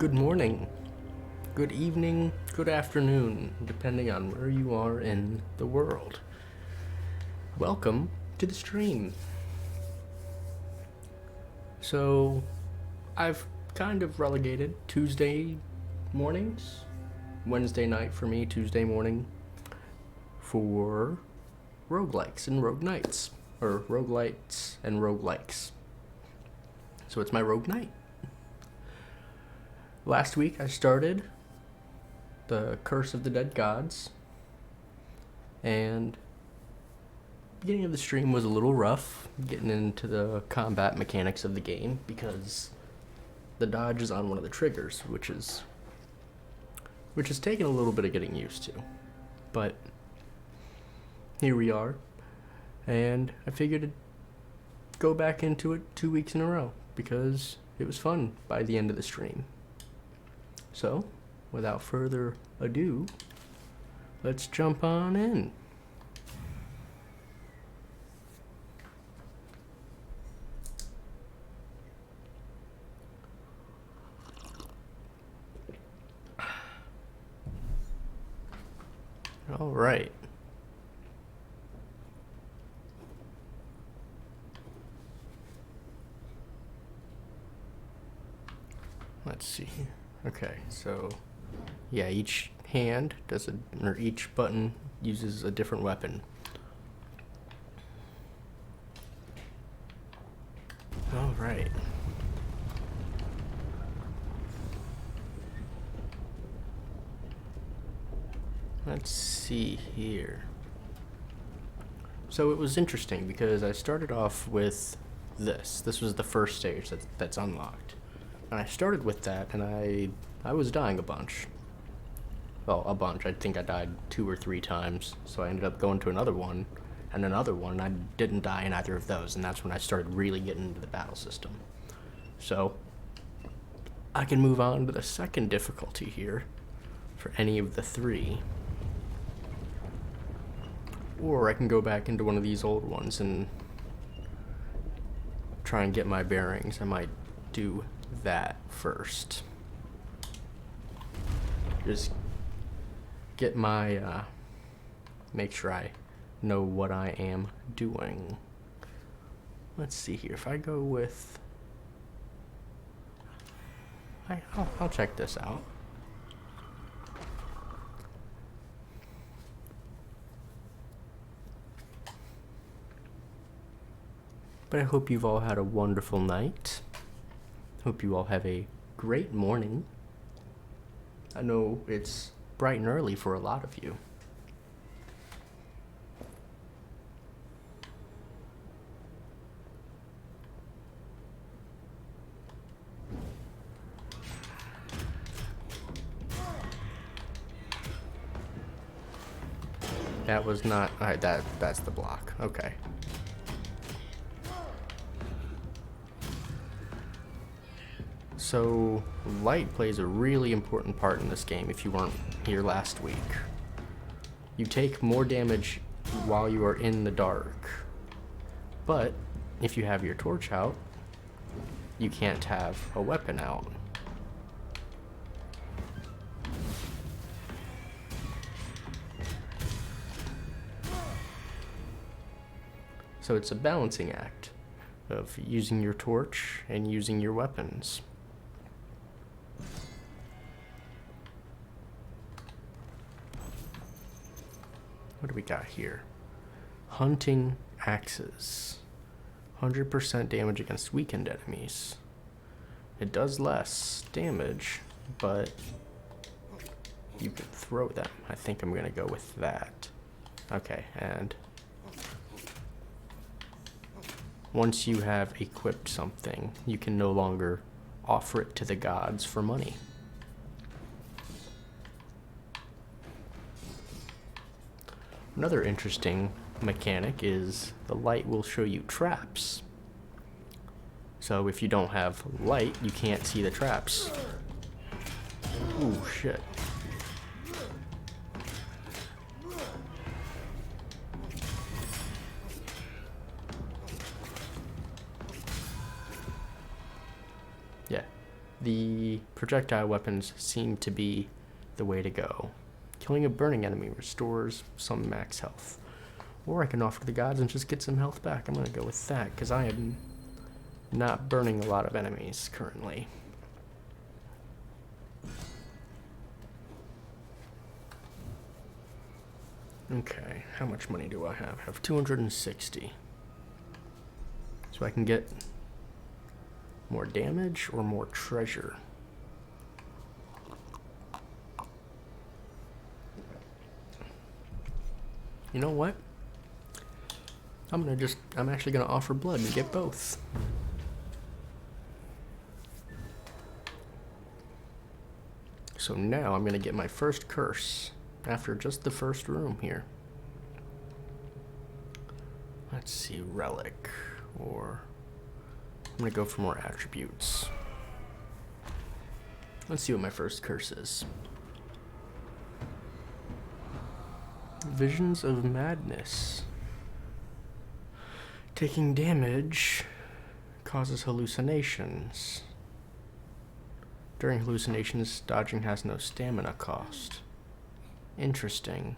good morning, good evening, good afternoon, depending on where you are in the world. Welcome to the stream. So, I've kind of relegated Tuesday mornings, Wednesday night for me, Tuesday morning, for roguelikes and rogue-nights, or roguelites and roguelikes. So it's my Rogue-Nite. Last week I started the Curse of the Dead Gods, and beginning of the stream was a little rough, getting into the combat mechanics of the game, because the dodge is on one of the triggers, which is taking a little bit of getting used to. But here we are, and I figured I'd go back into it 2 weeks in a row, because it was fun by the end of the stream. So, without further ado, let's jump on in. All right. Let's see. Okay, so yeah, each hand does or each button uses a different weapon. All right. Let's see here. So it was interesting because I started off with this. This was the first stage that's unlocked. And I started with that, and I was dying a bunch. Well, a bunch. I think I died 2 or 3 times. So I ended up going to another one, and I didn't die in either of those, and that's when I started really getting into the battle system. So I can move on to the second difficulty here for any of the 3. Or I can go back into one of these old ones and try and get my bearings. I might do that first. Just get my, make sure I know what I am doing. Let's see here. If I go with, I'll check this out. But I hope you've all had a wonderful night. Hope you all have a great morning. I know it's bright and early for a lot of you. That was not, alright, that's the block. Okay. So, light plays a really important part in this game if you weren't here last week. You take more damage while you are in the dark, but if you have your torch out, you can't have a weapon out. So it's a balancing act of using your torch and using your weapons. What do we got here? Hunting axes. 100% damage against weakened enemies. It does less damage, but you can throw them. I think I'm gonna go with that. Okay, and once you have equipped something, you can no longer offer it to the gods for money. Another interesting mechanic is the light will show you traps. So if you don't have light, you can't see the traps. Ooh, shit. the projectile weapons seem to be the way to go. Killing a burning enemy restores some max health. Or I can offer to the gods and just get some health back. I'm going to go with that, because I am not burning a lot of enemies currently. Okay, how much money do I have? I have 260. So I can get more damage or more treasure. You know what? I'm actually gonna offer blood and get both. So now I'm gonna get my first curse after just the first room here. Let's see, relic, or I'm gonna go for more attributes. Let's see what my first curse is. Visions of Madness. Taking damage causes hallucinations. During hallucinations, dodging has no stamina cost. Interesting.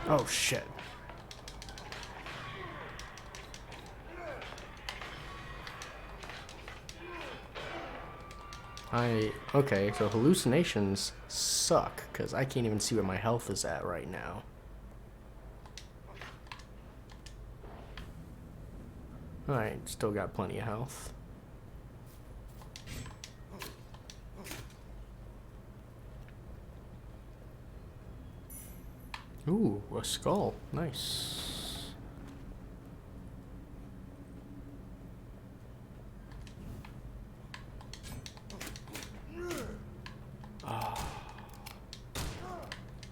Oh shit. Okay, so hallucinations suck, because I can't even see where my health is at right now. Alright, still got plenty of health. Ooh, a skull. Nice.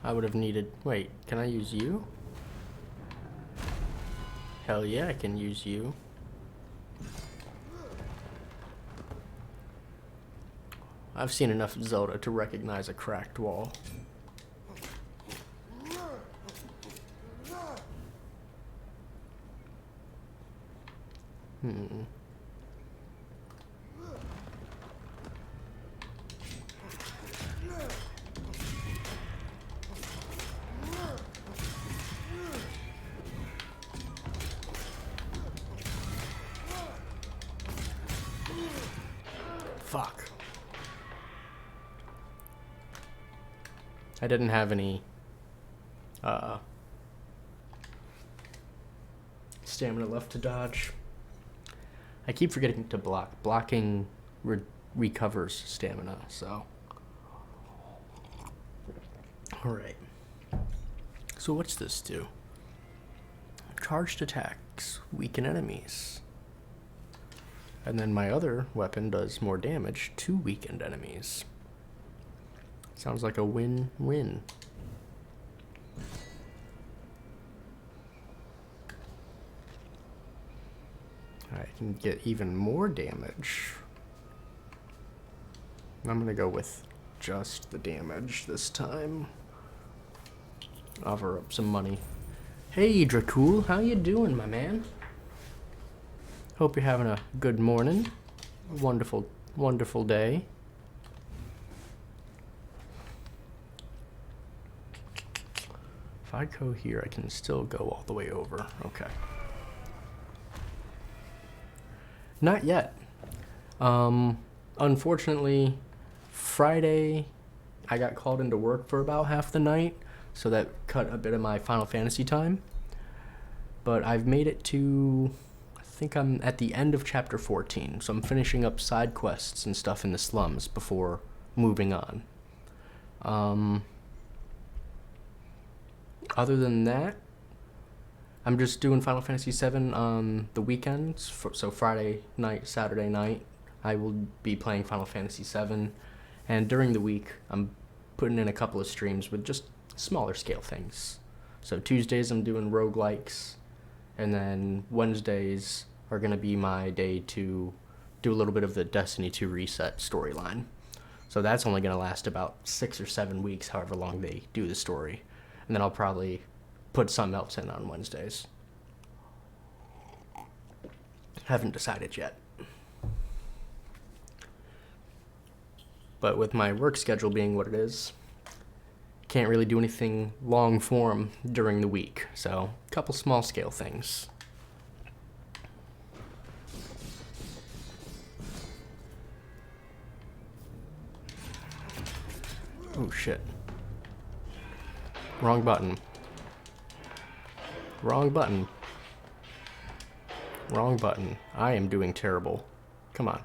I would have needed... Wait, can I use you? Hell yeah, I can use you. I've seen enough Zelda to recognize a cracked wall. Fuck. I didn't have any stamina left to dodge. I keep forgetting to block. Blocking recovers stamina, so. Alright. So what's this do? Charged attacks weaken enemies. And then my other weapon does more damage to weakened enemies. Sounds like a win-win. I can get even more damage. I'm gonna go with just the damage this time. Offer up some money. Hey Dracul, how you doing, my man? Hope you're having a good morning. Wonderful, wonderful day. If I go here, I can still go all the way over. Okay. Not yet. Unfortunately, Friday, I got called into work for about half the night, so that cut a bit of my Final Fantasy time. But I've made it to, I think I'm at the end of chapter 14, so I'm finishing up side quests and stuff in the slums before moving on. Other than that, I'm just doing Final Fantasy VII on the weekends. So Friday night, Saturday night, I will be playing Final Fantasy VII. And during the week, I'm putting in a couple of streams with just smaller scale things. So Tuesdays I'm doing roguelikes, and then Wednesdays are going to be my day to do a little bit of the Destiny 2 reset storyline. So that's only going to last about 6 or 7 weeks, however long they do the story. And then I'll probably put something else in on Wednesdays. Haven't decided yet. But with my work schedule being what it is, can't really do anything long form during the week. So a couple small scale things. Oh shit. Wrong button. Wrong button. Wrong button. I am doing terrible. Come on.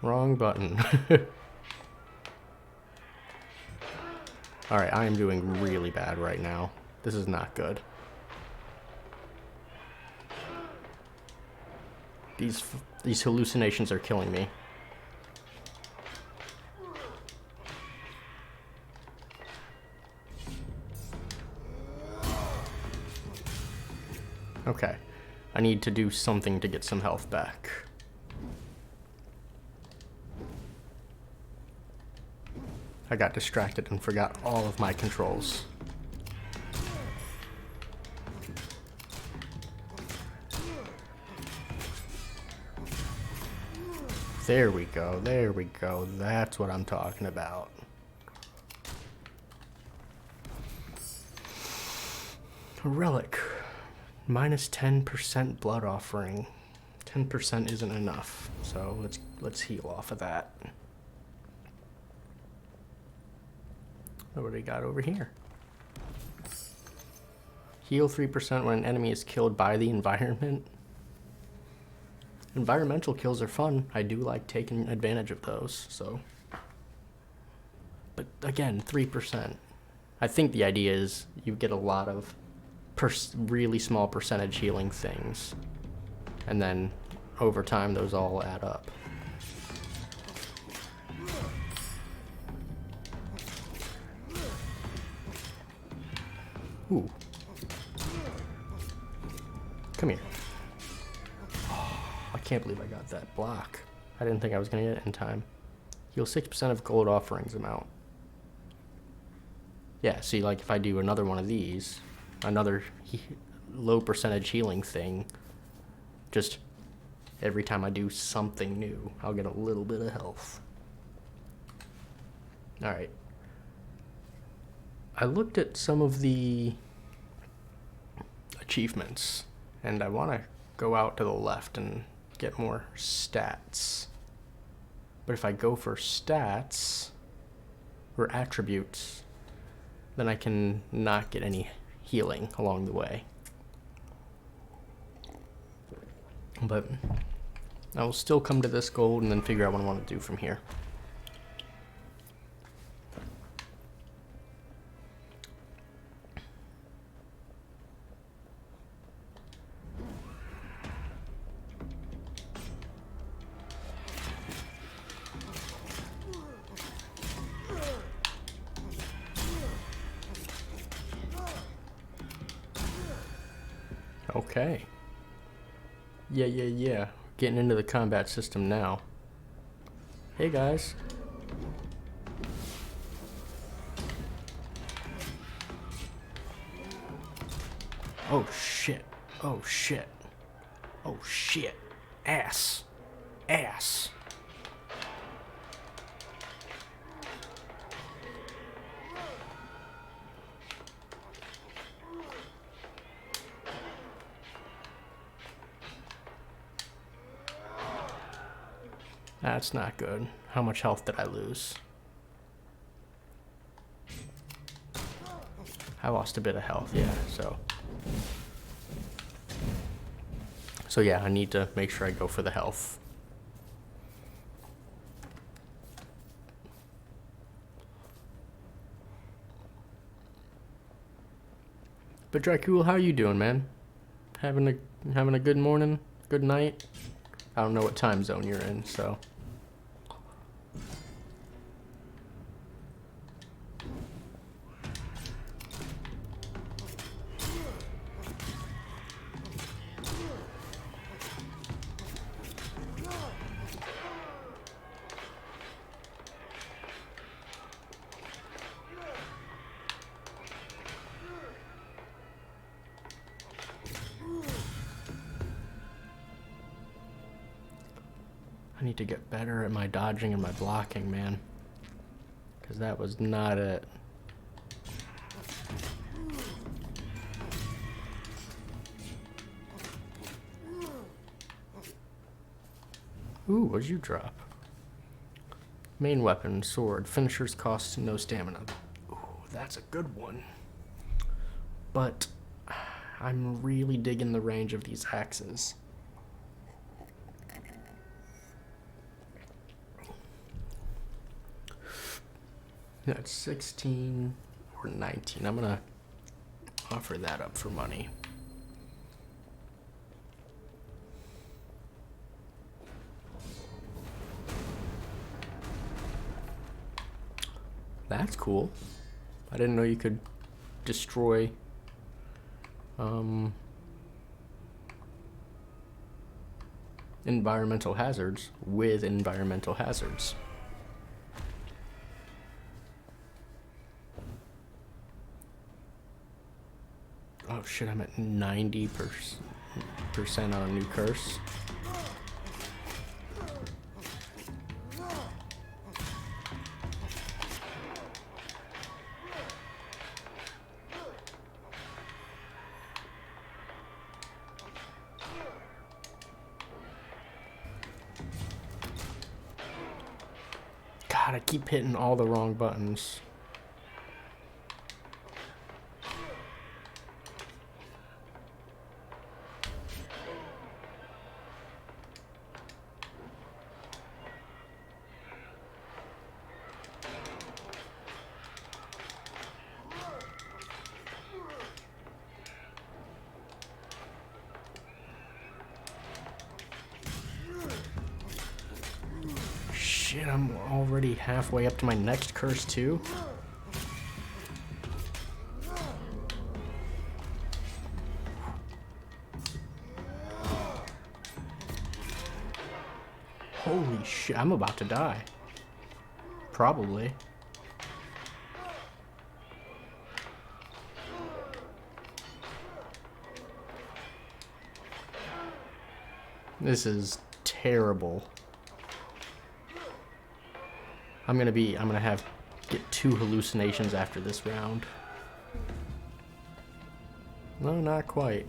Wrong button. Alright, I am doing really bad right now. This is not good. These hallucinations are killing me. Okay. I need to do something to get some health back. I got distracted and forgot all of my controls. There we go, there we go. That's what I'm talking about. A relic. Minus 10% blood offering. 10% isn't enough, so let's heal off of that. What do we got over here? Heal 3% when an enemy is killed by the environment. Environmental kills are fun. I do like taking advantage of those, so. But again, 3%. I think the idea is you get a lot of really small percentage healing things. And then over time, those all add up. Ooh. Come here. Oh, I can't believe I got that block. I didn't think I was going to get it in time. Heal 6% of gold offerings amount. Yeah, see, like if I do another one of these, another low percentage healing thing, just every time I do something new, I'll get a little bit of health. Alright. I looked at some of the achievements, and I want to go out to the left and get more stats. But if I go for stats or attributes, then I can not get any healing along the way. But I will still come to this gold and then figure out what I want to do from here. Okay. Yeah. Getting into the combat system now. Hey guys. Oh shit. Oh shit. Oh shit. Ass. Ass. That's not good. How much health did I lose? I lost a bit of health, yeah, So yeah, I need to make sure I go for the health. But Dracul, how you doing, man? Having a good morning? Good night? I don't know what time zone you're in, so need to get better at my dodging and my blocking, man. Because that was not it. Ooh, what'd you drop? Main weapon, sword. Finishers cost no stamina. Ooh, that's a good one. But I'm really digging the range of these axes. That's 16 or 19. I'm gonna offer that up for money. That's cool. I didn't know you could destroy environmental hazards with environmental hazards. Oh shit, I'm at 90% on a new curse. God, I keep hitting all the wrong buttons. Shit, I'm already halfway up to my next curse too. Holy shit, I'm about to die. Probably. This is terrible. I'm gonna get 2 hallucinations after this round. No, not quite.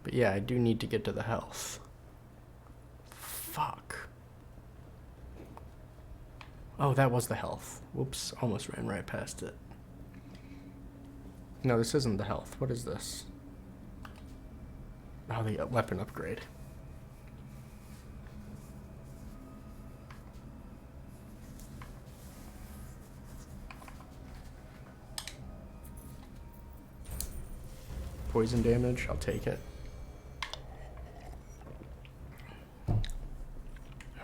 But yeah, I do need to get to the health. Fuck. Oh, that was the health. Whoops, almost ran right past it. No, this isn't the health. What is this? Oh, the weapon upgrade. Poison damage, I'll take it.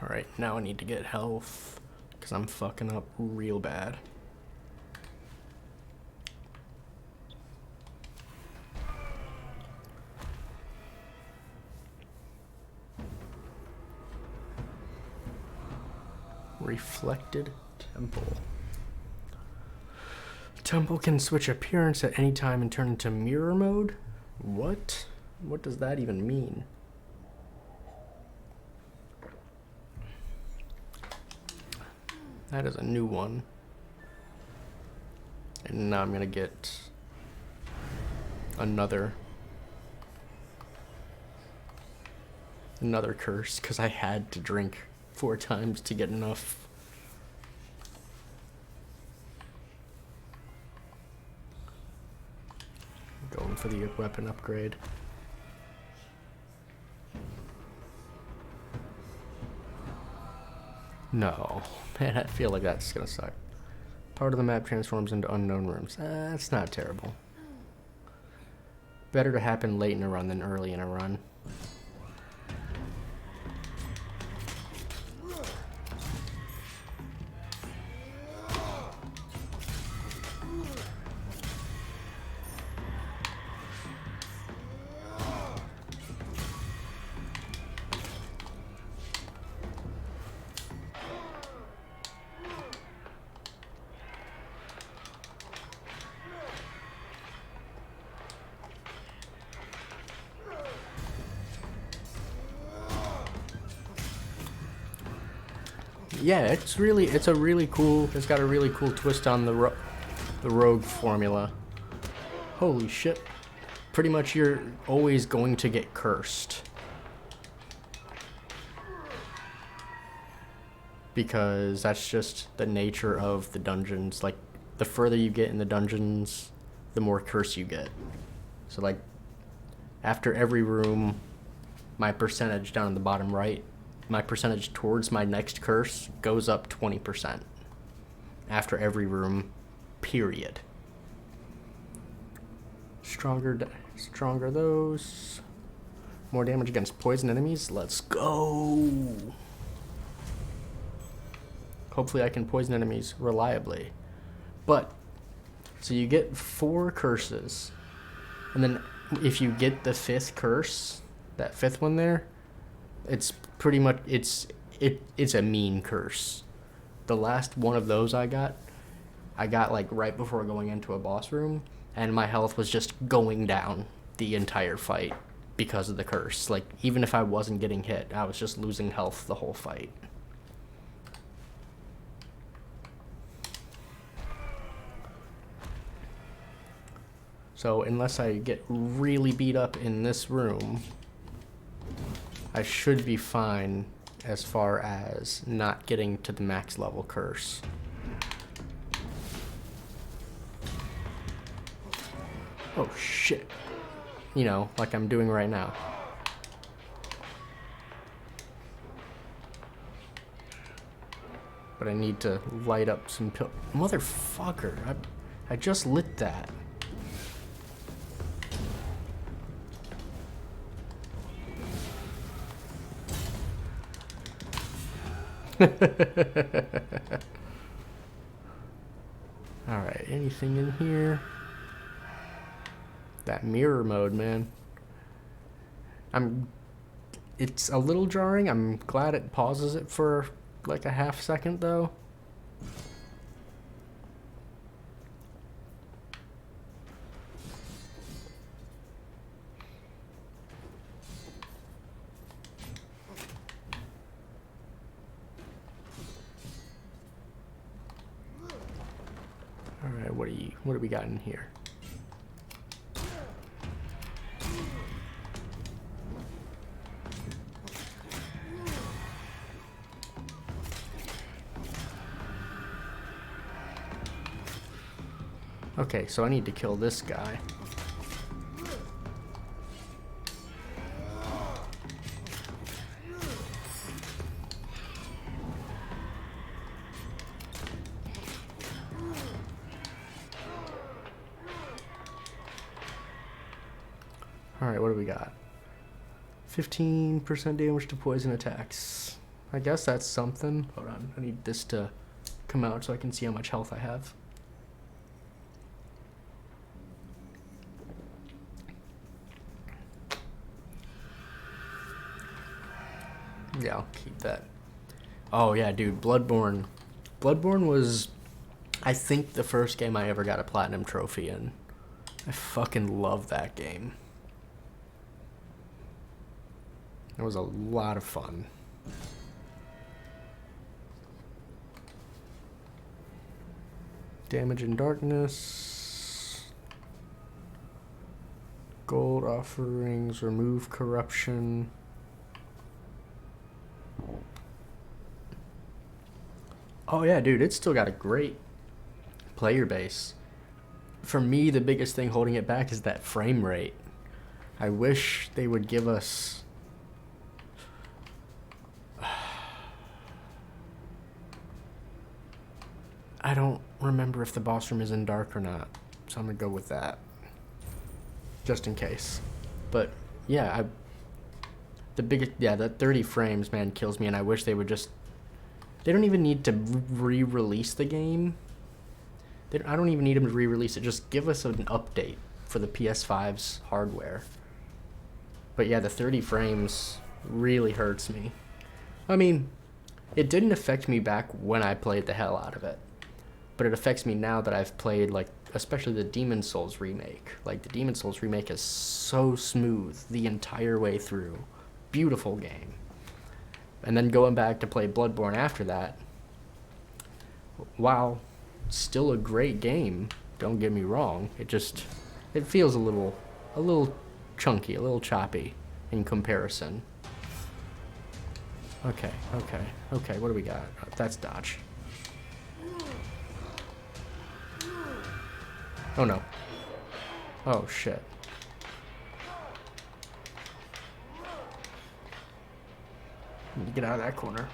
Alright, now I need to get health, because I'm fucking up real bad. Reflected Temple. Temple can switch appearance at any time and turn into mirror mode? What? What does that even mean? That is a new one. And now I'm gonna get another curse because I had to drink 4 times to get enough. Going for the weapon upgrade. No, man, I feel like that's gonna suck. Part of the map transforms into unknown rooms. That's not terrible. Better to happen late in a run than early in a run. Yeah, it's a really cool, it's got a really cool twist on the rogue formula. Holy shit. Pretty much you're always going to get cursed. Because that's just the nature of the dungeons. Like, the further you get in the dungeons, the more curse you get. So, like, after every room, my percentage down in the bottom right, my percentage towards my next curse goes up 20%. After every room, period. Stronger those. More damage against poison enemies. Let's go. Hopefully I can poison enemies reliably. But, so you get 4 curses. And then if you get the 5th curse, that 5th one there, it's pretty much, it's a mean curse. The last one of those I got like right before going into a boss room, and my health was just going down the entire fight because of the curse. Like, even if I wasn't getting hit, I was just losing health the whole fight. So unless I get really beat up in this room, I should be fine as far as not getting to the max level curse. Oh shit. You know, like I'm doing right now. But I need to light up some Motherfucker, I just lit that. Alright, anything in here? That mirror mode, man. It's a little jarring. I'm glad it pauses it for like a half second though. Alright, what do we got in here? Okay, so I need to kill this guy. Alright, what do we got? 15% damage to poison attacks. I guess that's something. Hold on, I need this to come out so I can see how much health I have. Yeah, I'll keep that. Oh yeah, dude, Bloodborne. Bloodborne was, I think, the first game I ever got a platinum trophy in. I fucking love that game. It was a lot of fun. Damage in darkness. Gold offerings, remove corruption. Oh yeah, dude, it's still got a great player base. For me, the biggest thing holding it back is that frame rate. I wish they would give us... I don't remember if the boss room is in dark or not, so I'm gonna go with that. Just in case. But yeah, that 30 frames, man, kills me, and I wish they would just... They don't even need to re-release the game. I don't even need them to re-release it. Just give us an update for the PS5's hardware. But yeah, the 30 frames really hurts me. I mean, it didn't affect me back when I played the hell out of it. But it affects me now that I've played, like, especially the Demon's Souls remake. Like, the Demon's Souls remake is so smooth the entire way through. Beautiful game. And then going back to play Bloodborne after that, while still a great game, don't get me wrong, it feels a little chunky, a little choppy in comparison. Okay, what do we got? That's dodge. Oh no. Oh shit. Need to get out of that corner.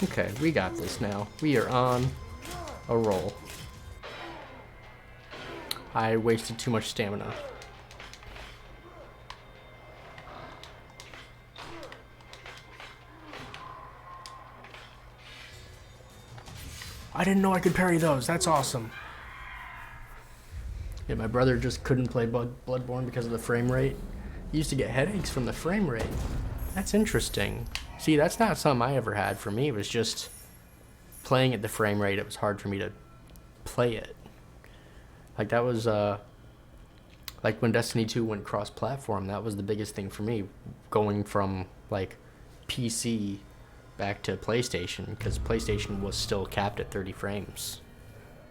Okay, we got this now. We are on a roll. I wasted too much stamina. I didn't know I could parry those. That's awesome. Yeah, my brother just couldn't play Bloodborne because of the frame rate. He used to get headaches from the frame rate. That's interesting. See, that's not something I ever had. For me, it was just playing at the frame rate. It was hard for me to play it. Like, that was, like, when Destiny 2 went cross-platform, that was the biggest thing for me, going from, like, PC back to PlayStation, because PlayStation was still capped at 30 frames.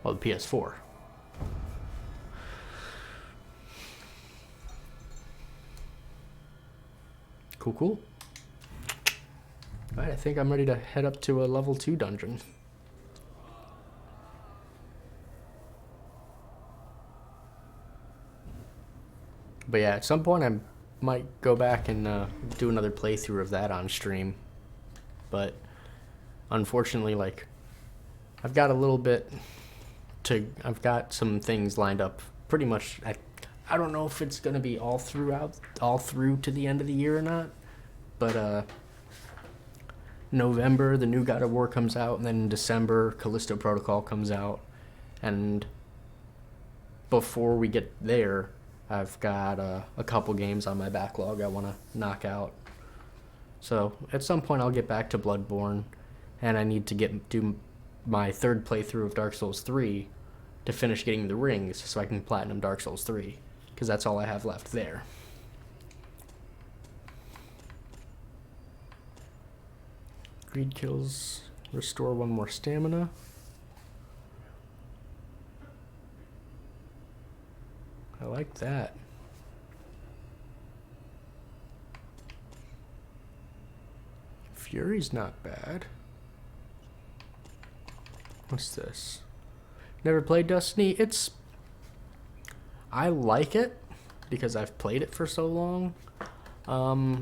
Well, the PS4. Cool. Alright, I think I'm ready to head up to a level 2 dungeon. But yeah, at some point I might go back and do another playthrough of that on stream. But unfortunately, like, I've got some things lined up pretty much. I don't know if it's gonna be all through to the end of the year or not. But November, the new God of War comes out, and then in December, Callisto Protocol comes out. And before we get there, I've got a couple games on my backlog I want to knock out. So at some point I'll get back to Bloodborne, and I need to do my third playthrough of Dark Souls 3 to finish getting the rings so I can platinum Dark Souls 3, because that's all I have left there. Greed kills restore 1 more stamina. I like that. Fury's not bad. What's this? Never played Destiny? I like it because I've played it for so long.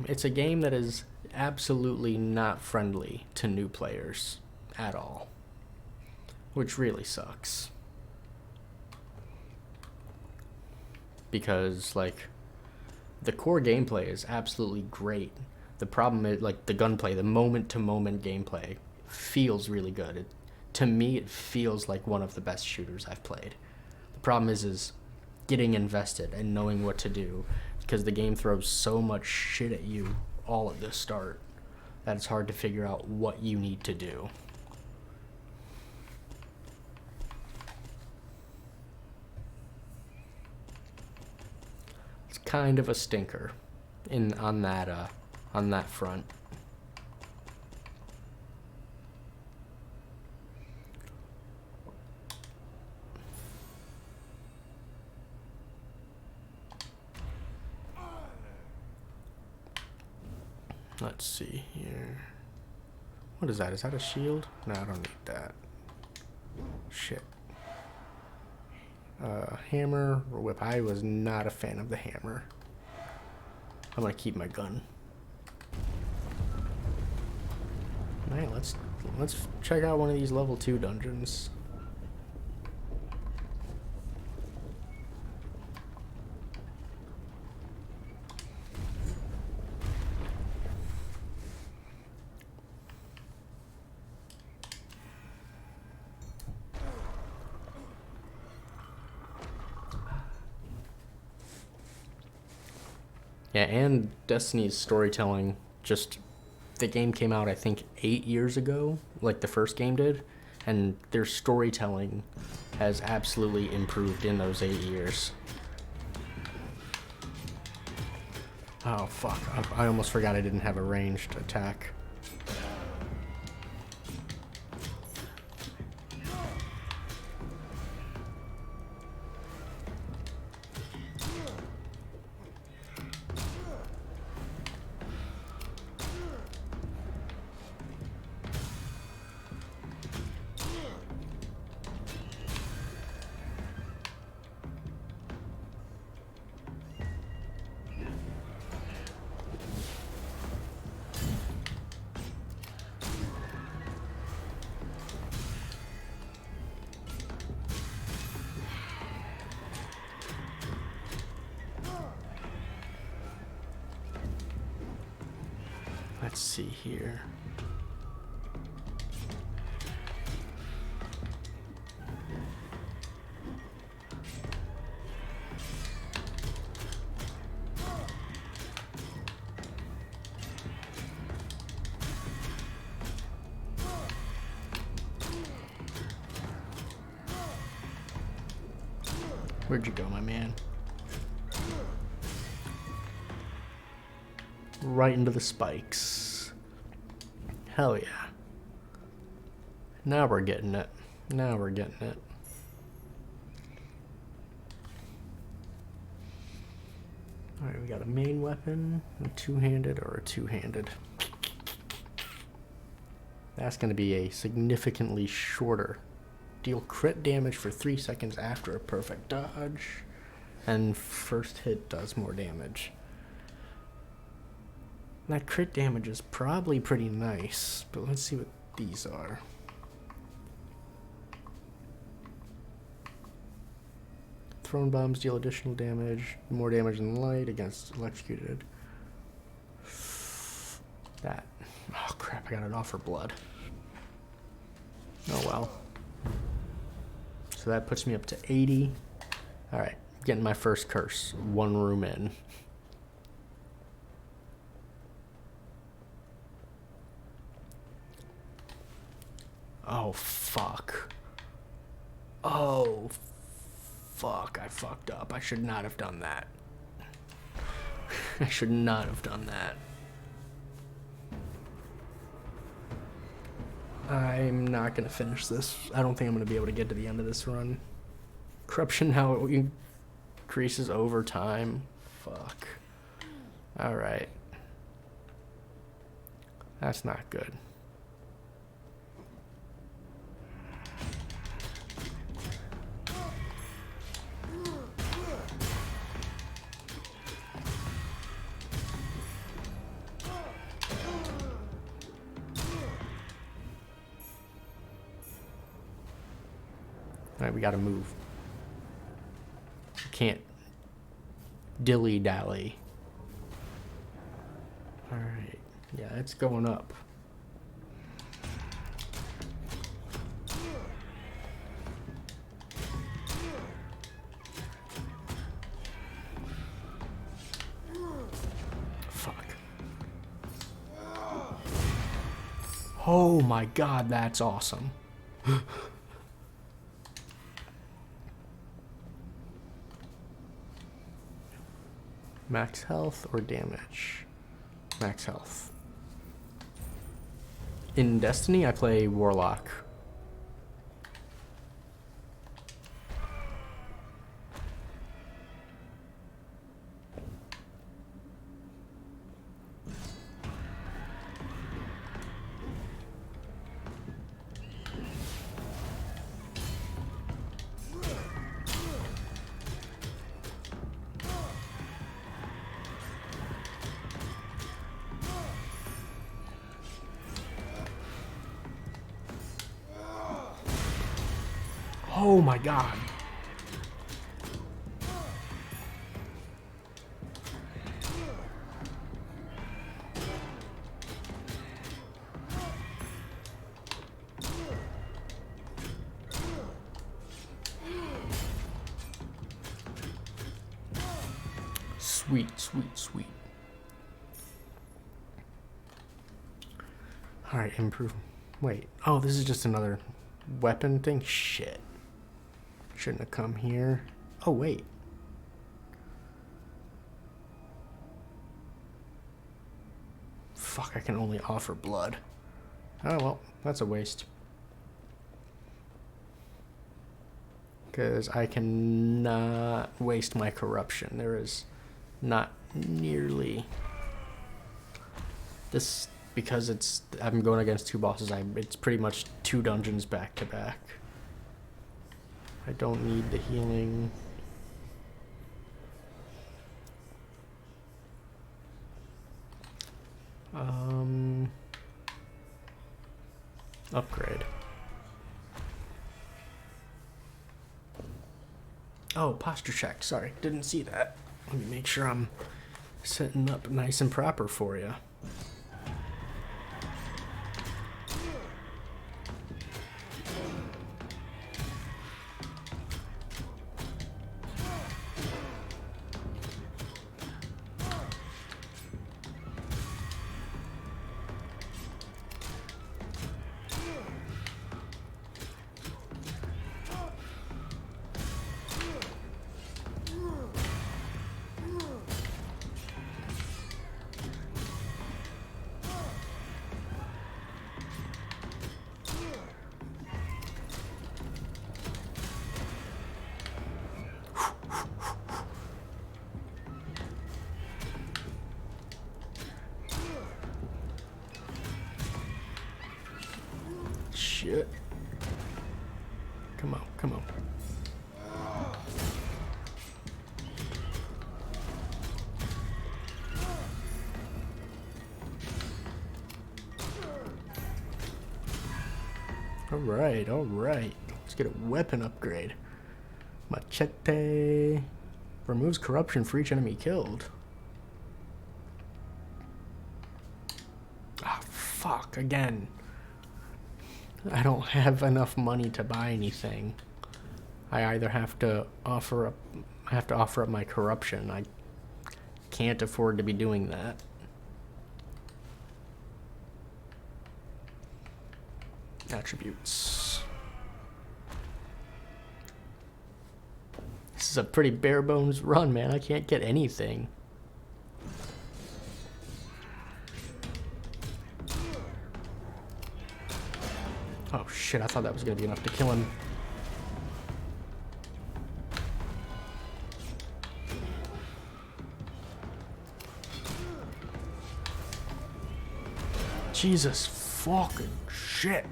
It's a game that is absolutely not friendly to new players at all, which really sucks. Because, like, the core gameplay is absolutely great. The problem is, like, the gunplay, the moment-to-moment gameplay feels really good. To me, it feels like one of the best shooters I've played. The problem is getting invested and knowing what to do, because the game throws so much shit at you all at the start that it's hard to figure out what you need to do. It's kind of a stinker on that front. Let's see here. What is that? Is that a shield? No, I don't need that. Shit. Hammer or whip. I was not a fan of the hammer. I'm gonna keep my gun. Alright, let's check out one of these level 2 dungeons. Yeah, and Destiny's storytelling, just, the game came out, I think, 8 years ago, like the first game did, and their storytelling has absolutely improved in those 8 years. Oh, fuck. I almost forgot I didn't have a ranged attack. Let's see here. Where'd you go, my man? Right into the spikes. Hell yeah. Now we're getting it. Now we're getting it. Alright, we got a main weapon, a two-handed, or a two-handed. That's going to be a significantly shorter. Deal crit damage for 3 seconds after a perfect dodge. And first hit does more damage. That crit damage is probably pretty nice, but let's see what these are. Thrown bombs deal additional damage, more damage than light against electrocuted. That. Oh crap, I got it off for blood. Oh well. So that puts me up to 80. Alright, getting my first curse. One room in. Oh, fuck. Oh, fuck. I fucked up. I should not have done that. I should not have done that. I'm not going to finish this. I don't think I'm going to be able to get to the end of this run. Corruption now increases over time. Fuck. Alright. That's not good. Alright, we gotta move. Can't dilly-dally. Alright. Yeah, it's going up. Fuck. Oh my god, that's awesome. Max health or damage? Max health. In Destiny, I play Warlock. Oh my god. Sweet, sweet, sweet. Alright, improve. Wait. Oh, this is just another weapon thing? Shit. Shouldn't have come here. Oh, wait. Fuck, I can only offer blood. Oh, well, that's a waste. Because I cannot waste my corruption. There is not nearly... This, because I'm going against two bosses, it's pretty much 2 dungeons back to back. I don't need the healing. Upgrade. Oh, posture check. Sorry, didn't see that. Let me make sure I'm setting up nice and proper for you. Shit. Come on, come on. Alright, alright. Let's get a weapon upgrade. Machete. Removes corruption for each enemy killed. Ah, fuck, again. I don't have enough money to buy anything. I either have to offer up my corruption. I can't afford to be doing that. Attributes. This is a pretty bare bones run, man. I can't get anything. Oh shit, I thought that was gonna be enough to kill him. Jesus fucking shit.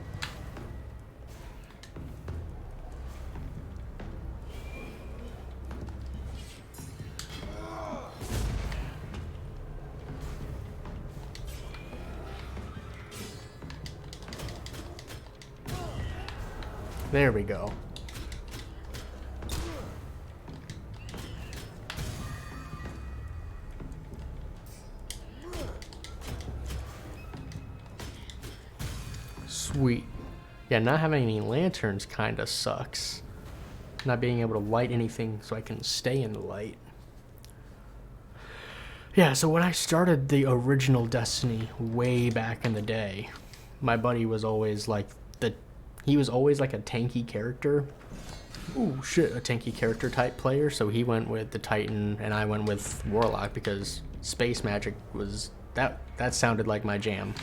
There we go. Sweet. Yeah, not having any lanterns kind of sucks. Not being able to light anything so I can stay in the light. Yeah, so when I started the original Destiny way back in the day, my buddy was always like he was always like a tanky character. Ooh, shit, a tanky character type player. So he went with the Titan and I went with Warlock because space magic was that sounded like my jam.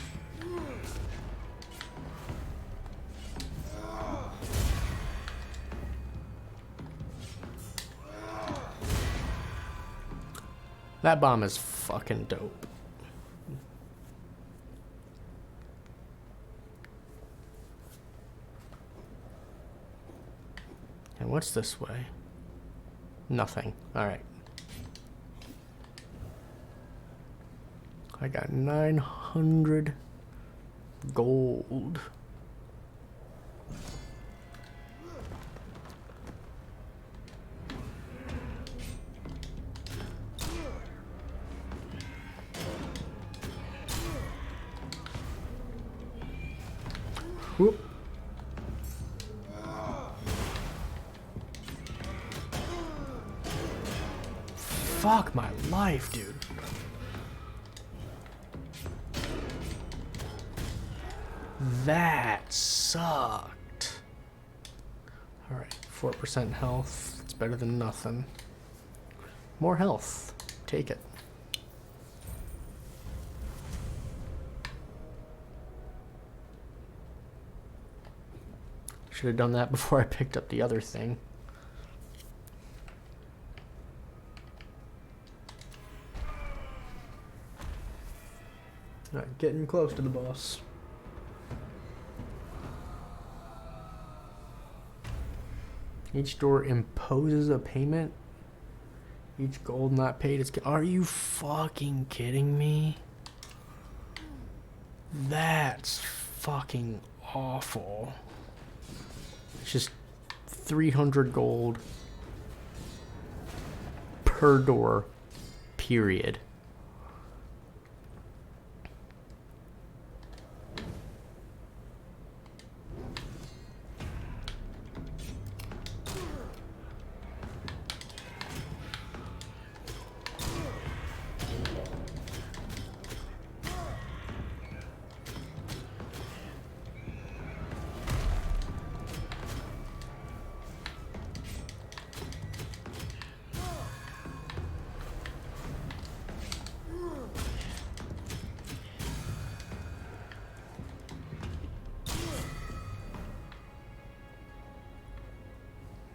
That bomb is fucking dope. And what's this way? Nothing. Alright. I got 900 gold. Whoop. Fuck my life, dude. That sucked. Alright, 4% health. It's better than nothing. More health. Take it. Should have done that before I picked up the other thing. Alright, getting close to the boss. Each door imposes a payment. Each gold not paid is... Are you fucking kidding me? That's fucking awful. It's just 300 gold per door, period.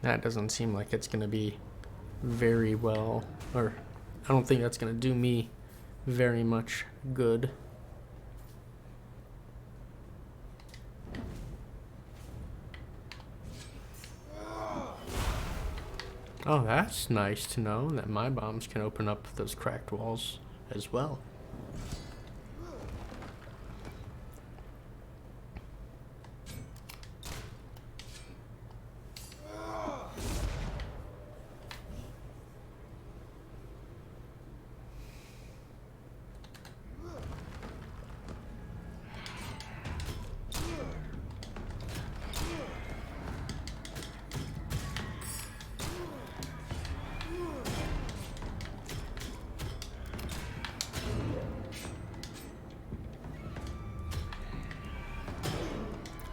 That doesn't seem like it's gonna be very well, or I don't think that's gonna do me very much good. Oh, that's nice to know that my bombs can open up those cracked walls as well.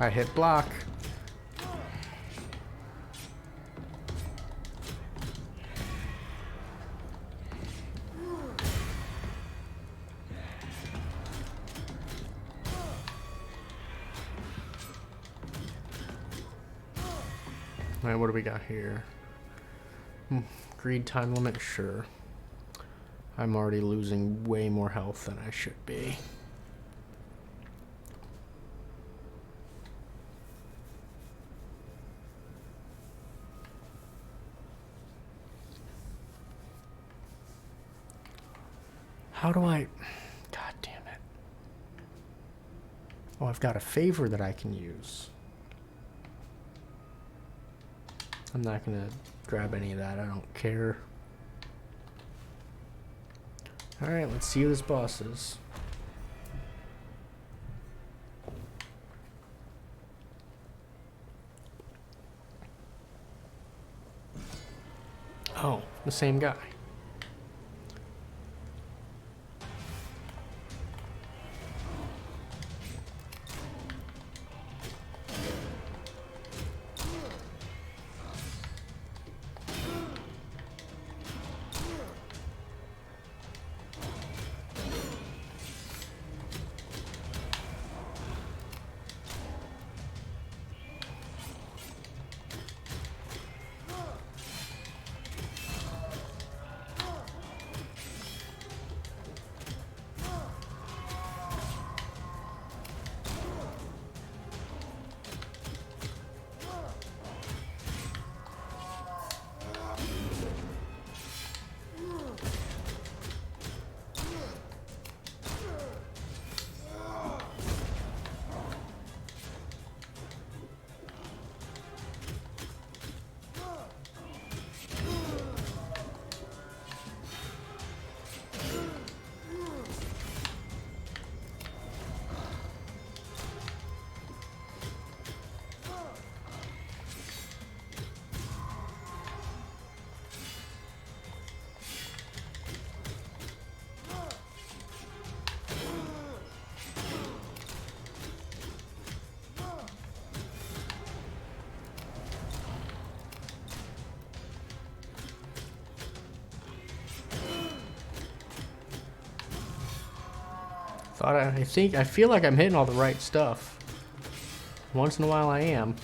I hit block. Alright, what do we got here? Greed time limit? Sure. I'm already losing way more health than I should be. How do I... God damn it. Oh, I've got a favor that I can use. I'm not gonna grab any of that. I don't care. Alright, let's see who this boss is. Oh, the same guy. I feel like I'm hitting all the right stuff. Once in a while I am.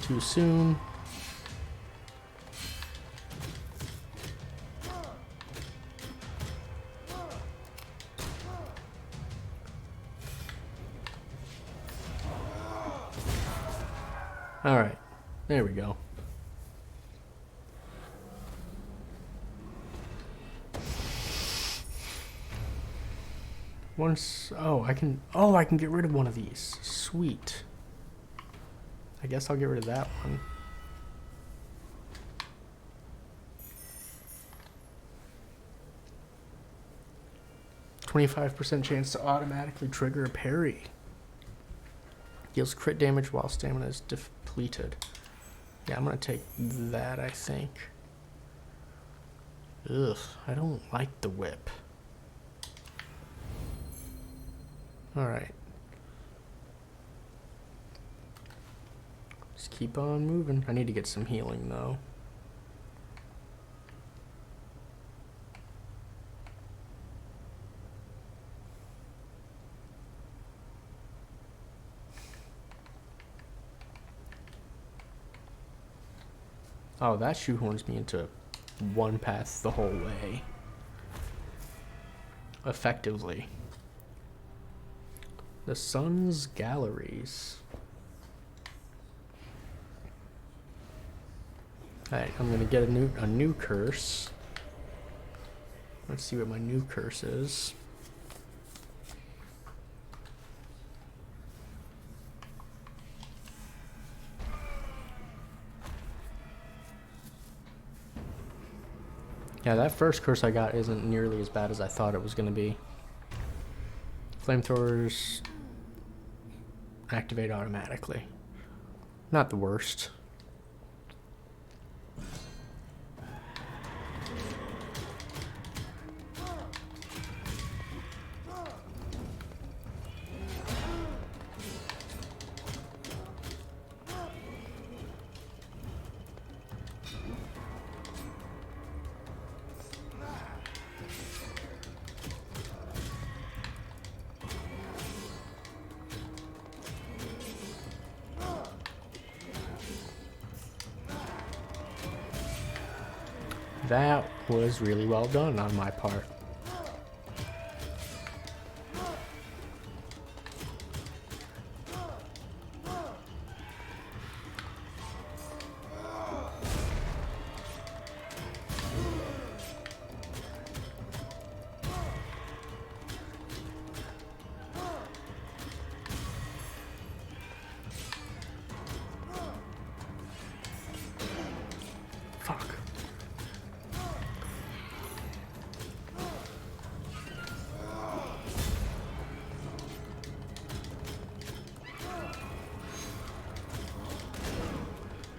Too soon. All right, there we go. I can get rid of one of these. Sweet. I guess I'll get rid of that one. %25 chance to automatically trigger a parry. Deals crit damage while stamina is depleted. Yeah, I'm gonna take that, I think. Ugh, I don't like the whip. Alright. Just keep on moving. I need to get some healing, though. Oh, that shoehorns me into one path the whole way. Effectively. The Sun's Galleries. Alright, I'm gonna get a new curse. Let's see what my new curse is. Yeah, that first curse I got isn't nearly as bad as I thought it was gonna be. Flamethrowers activate automatically. Not the worst. That was really well done on my part. Fuck.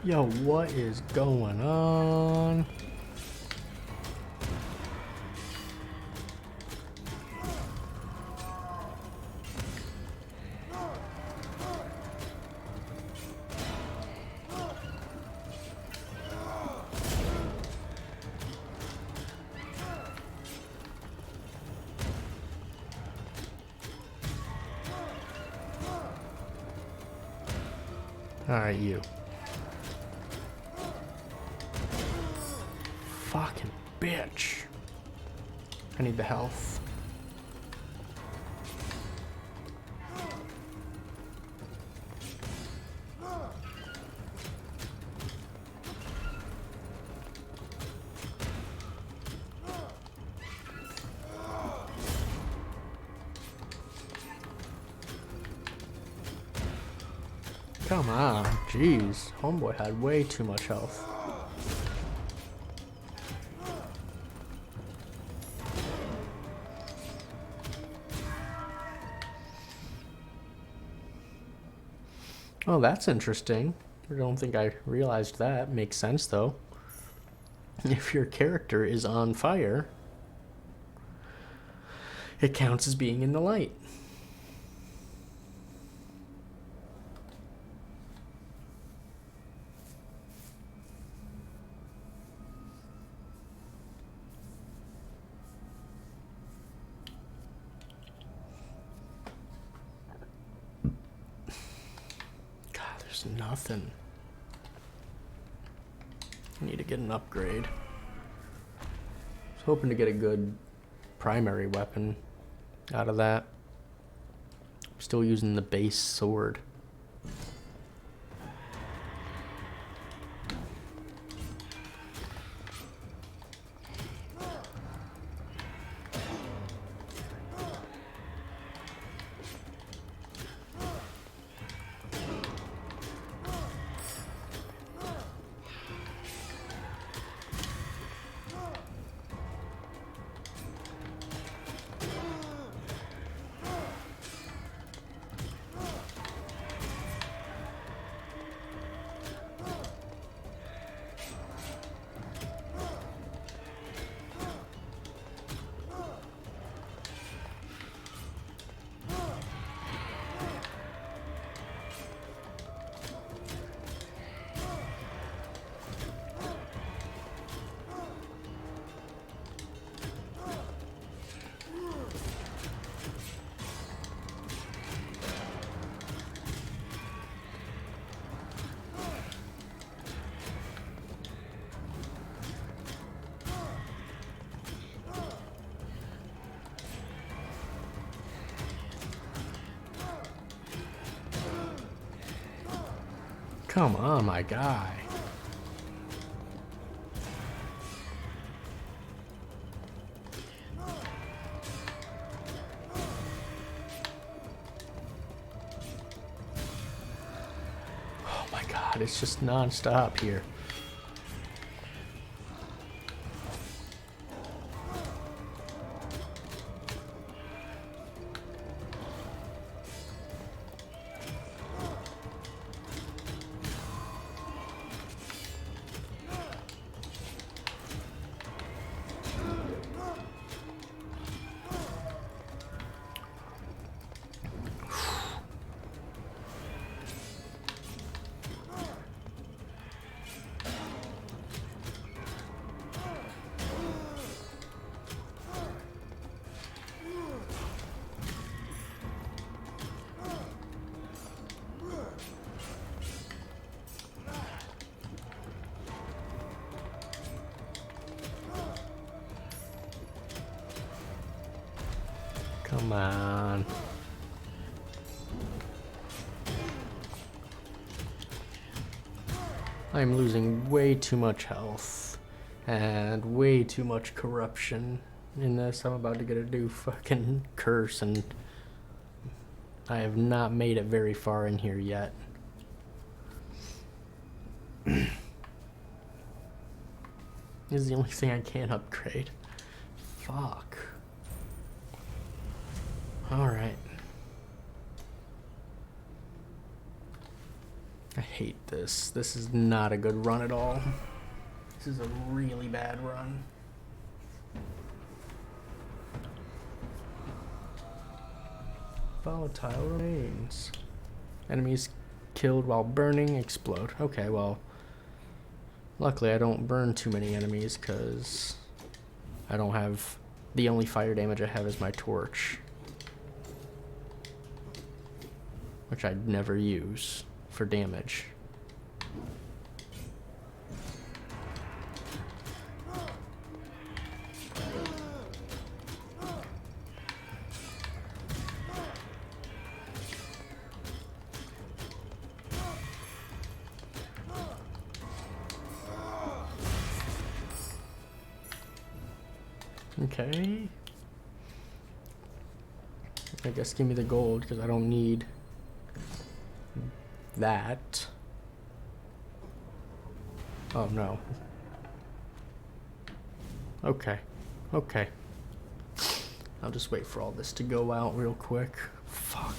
Yo, what is going on? Alright, you. Fucking bitch. I need the health. Come on, jeez. Homeboy had way too much health. Oh, that's interesting. I don't think I realized that. Makes sense, though. If your character is on fire, it counts as being in the light. God, there's nothing. I need to get an upgrade. I was hoping to get a good primary weapon out of that. I'm still using the base sword. Come on, my guy. Oh my god, it's just non-stop here. Come on. I'm losing way too much health and way too much corruption in this. I'm about to get a new fucking curse and I have not made it very far in here yet. This is the only thing I can't upgrade. Fuck. Alright. I hate this. This is not a good run at all. This is a really bad run. Volatile remains. Enemies killed while burning explode. Okay, well, luckily I don't burn too many enemies because I don't have... The only fire damage I have is my torch, which I'd never use for damage. Okay. I guess give me the gold because I don't need that. Oh no. Okay. Okay. I'll just wait for all this to go out real quick. Fuck.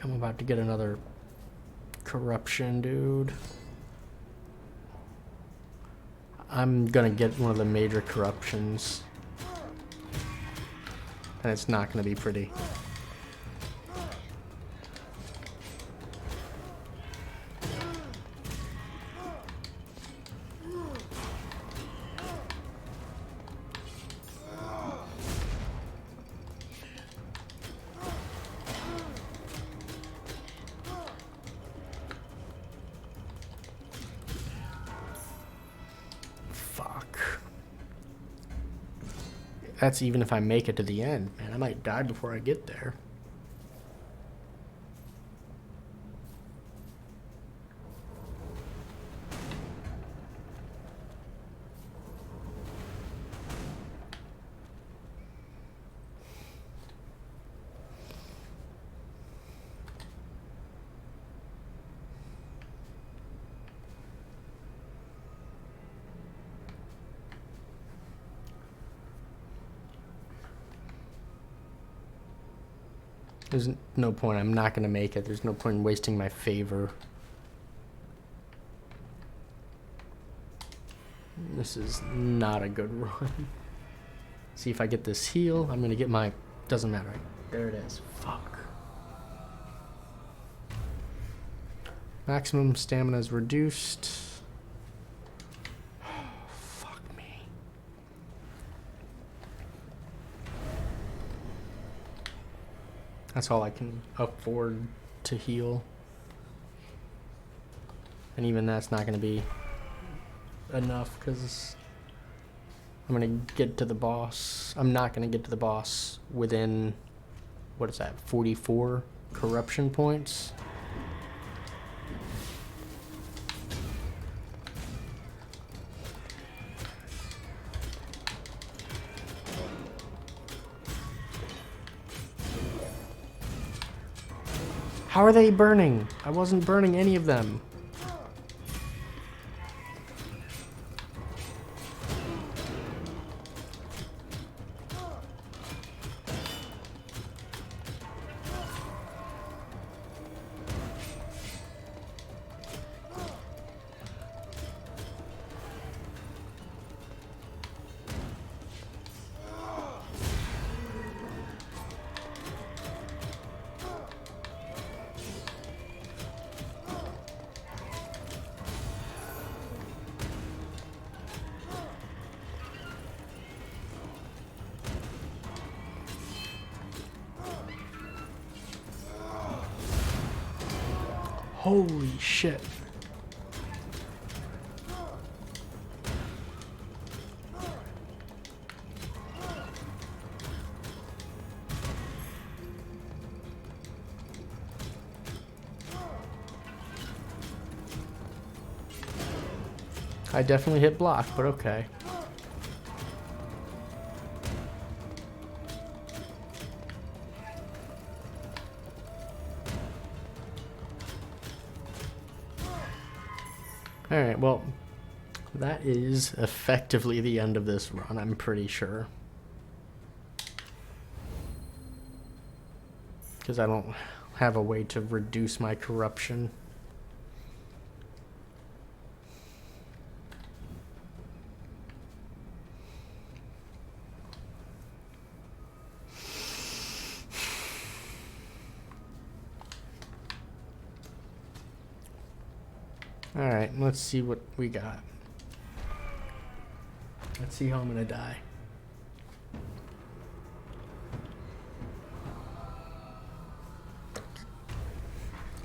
I'm about to get another corruption, dude. I'm gonna get one of the major corruptions. And it's not gonna be pretty. That's even if I make it to the end, man. I might die before I get there. There's no point. I'm not going to make it. There's no point in wasting my favor. This is not a good run. See if I get this heal. I'm going to get my... Doesn't matter. There it is. Fuck. Maximum stamina is reduced. Fuck me. That's all I can afford to heal. And even that's not going to be enough because I'm going to get to the boss. I'm not going to get to the boss within, what is that, 44 corruption points? How are they burning? I wasn't burning any of them. Holy shit. I definitely hit block, but okay. Alright, well, that is effectively the end of this run, I'm pretty sure. Because I don't have a way to reduce my corruption. Alright, let's see what we got. Let's see how I'm gonna die.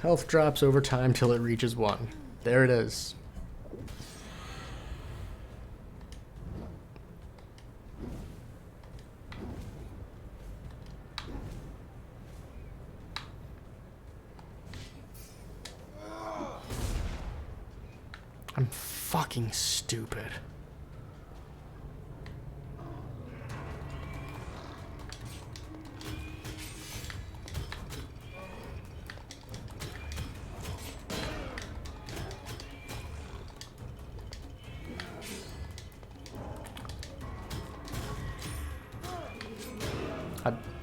Health drops over time till it reaches 1. There it is. I'm fucking stupid.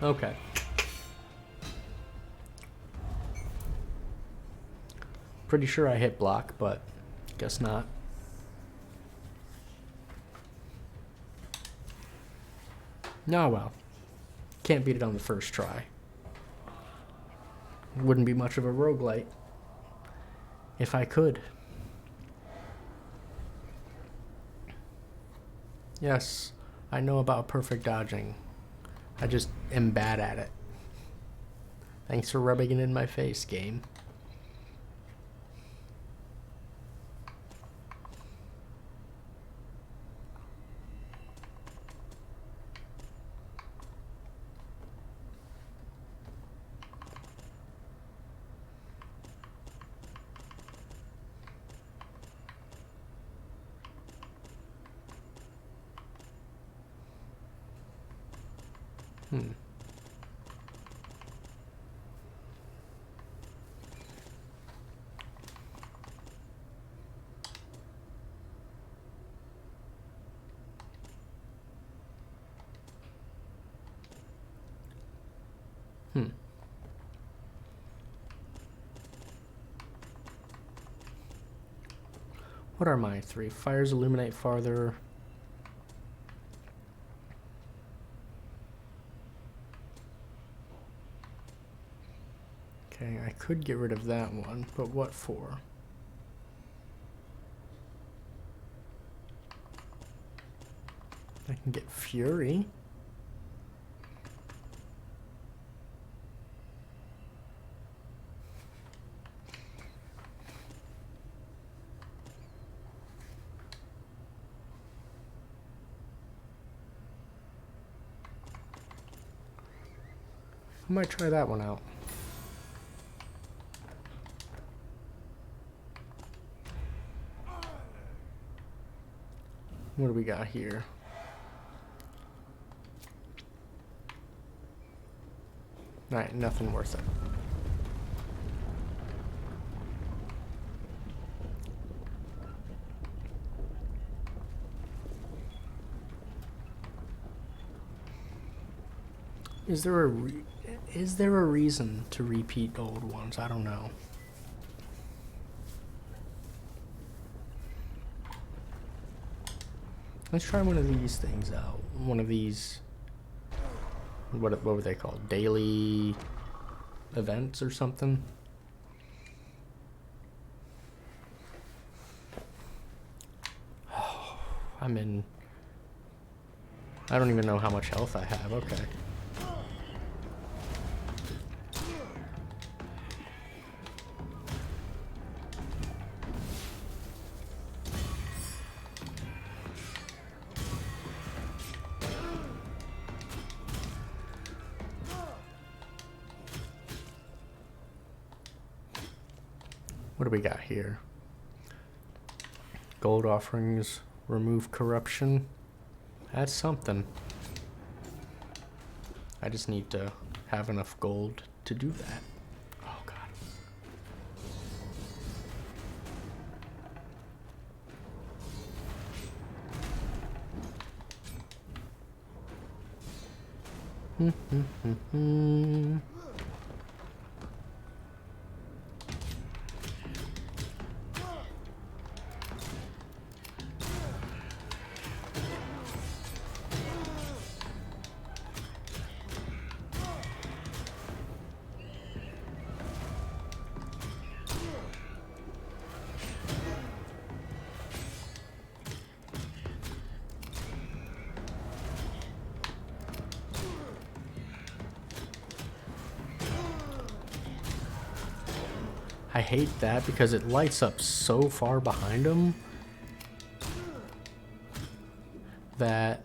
Okay. Pretty sure I hit block, but guess not. No, well. Can't beat it on the first try. Wouldn't be much of a roguelite if I could. Yes, I know about perfect dodging. I just am bad at it. Thanks for rubbing it in my face, game. What are my 3? Fires illuminate farther. Okay, I could get rid of that one, but what for? I can get Fury. I might try that one out. What do we got here? Alright, nothing worth it. Is there a reason to repeat old ones? I don't know. Let's try one of these things out. One of these, what were they called? Daily events or something? Oh, I don't even know how much health I have. Okay. What do we got here? Gold offerings, remove corruption. That's something. I just need to have enough gold to do that. Oh god. I hate that because it lights up so far behind him that...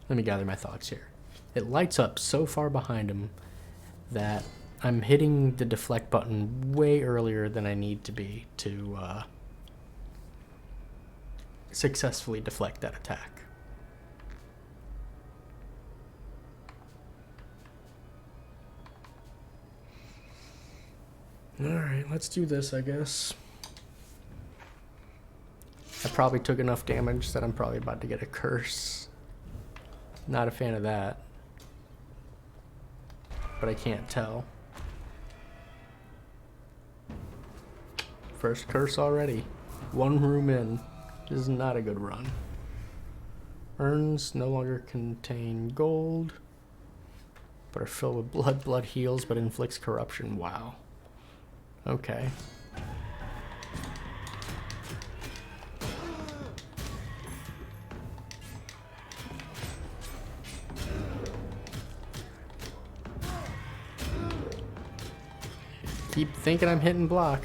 Let me gather my thoughts here. It lights up so far behind him that I'm hitting the deflect button way earlier than I need to be to successfully deflect that attack. Alright, let's do this, I guess. I probably took enough damage that I'm probably about to get a curse. Not a fan of that. But I can't tell. first curse already. One room in. This is not a good run. Urns no longer contain gold, but are filled with blood. Blood heals, but inflicts corruption. Wow. Okay. Keep thinking I'm hitting block.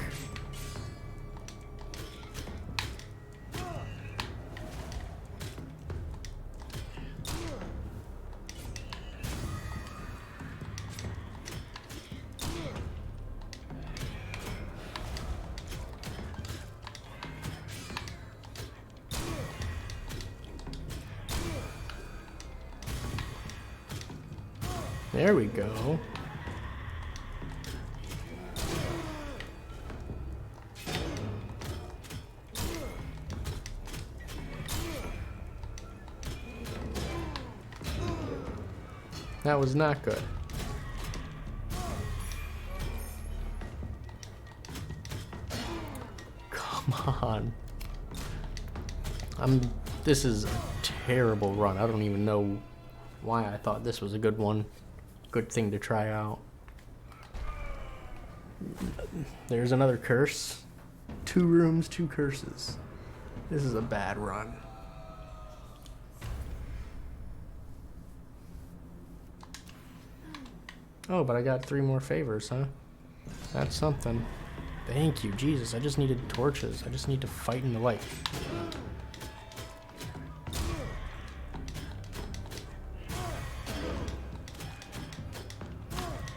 There we go. That was not good. Come on. This is a terrible run. I don't even know why I thought this was a good one. Good thing to try out. There's another curse. 2 rooms, 2 curses. This is a bad run. Oh, but I got 3 more favors, huh? That's something. Thank you, Jesus. I just needed torches. I just need to fight in the light.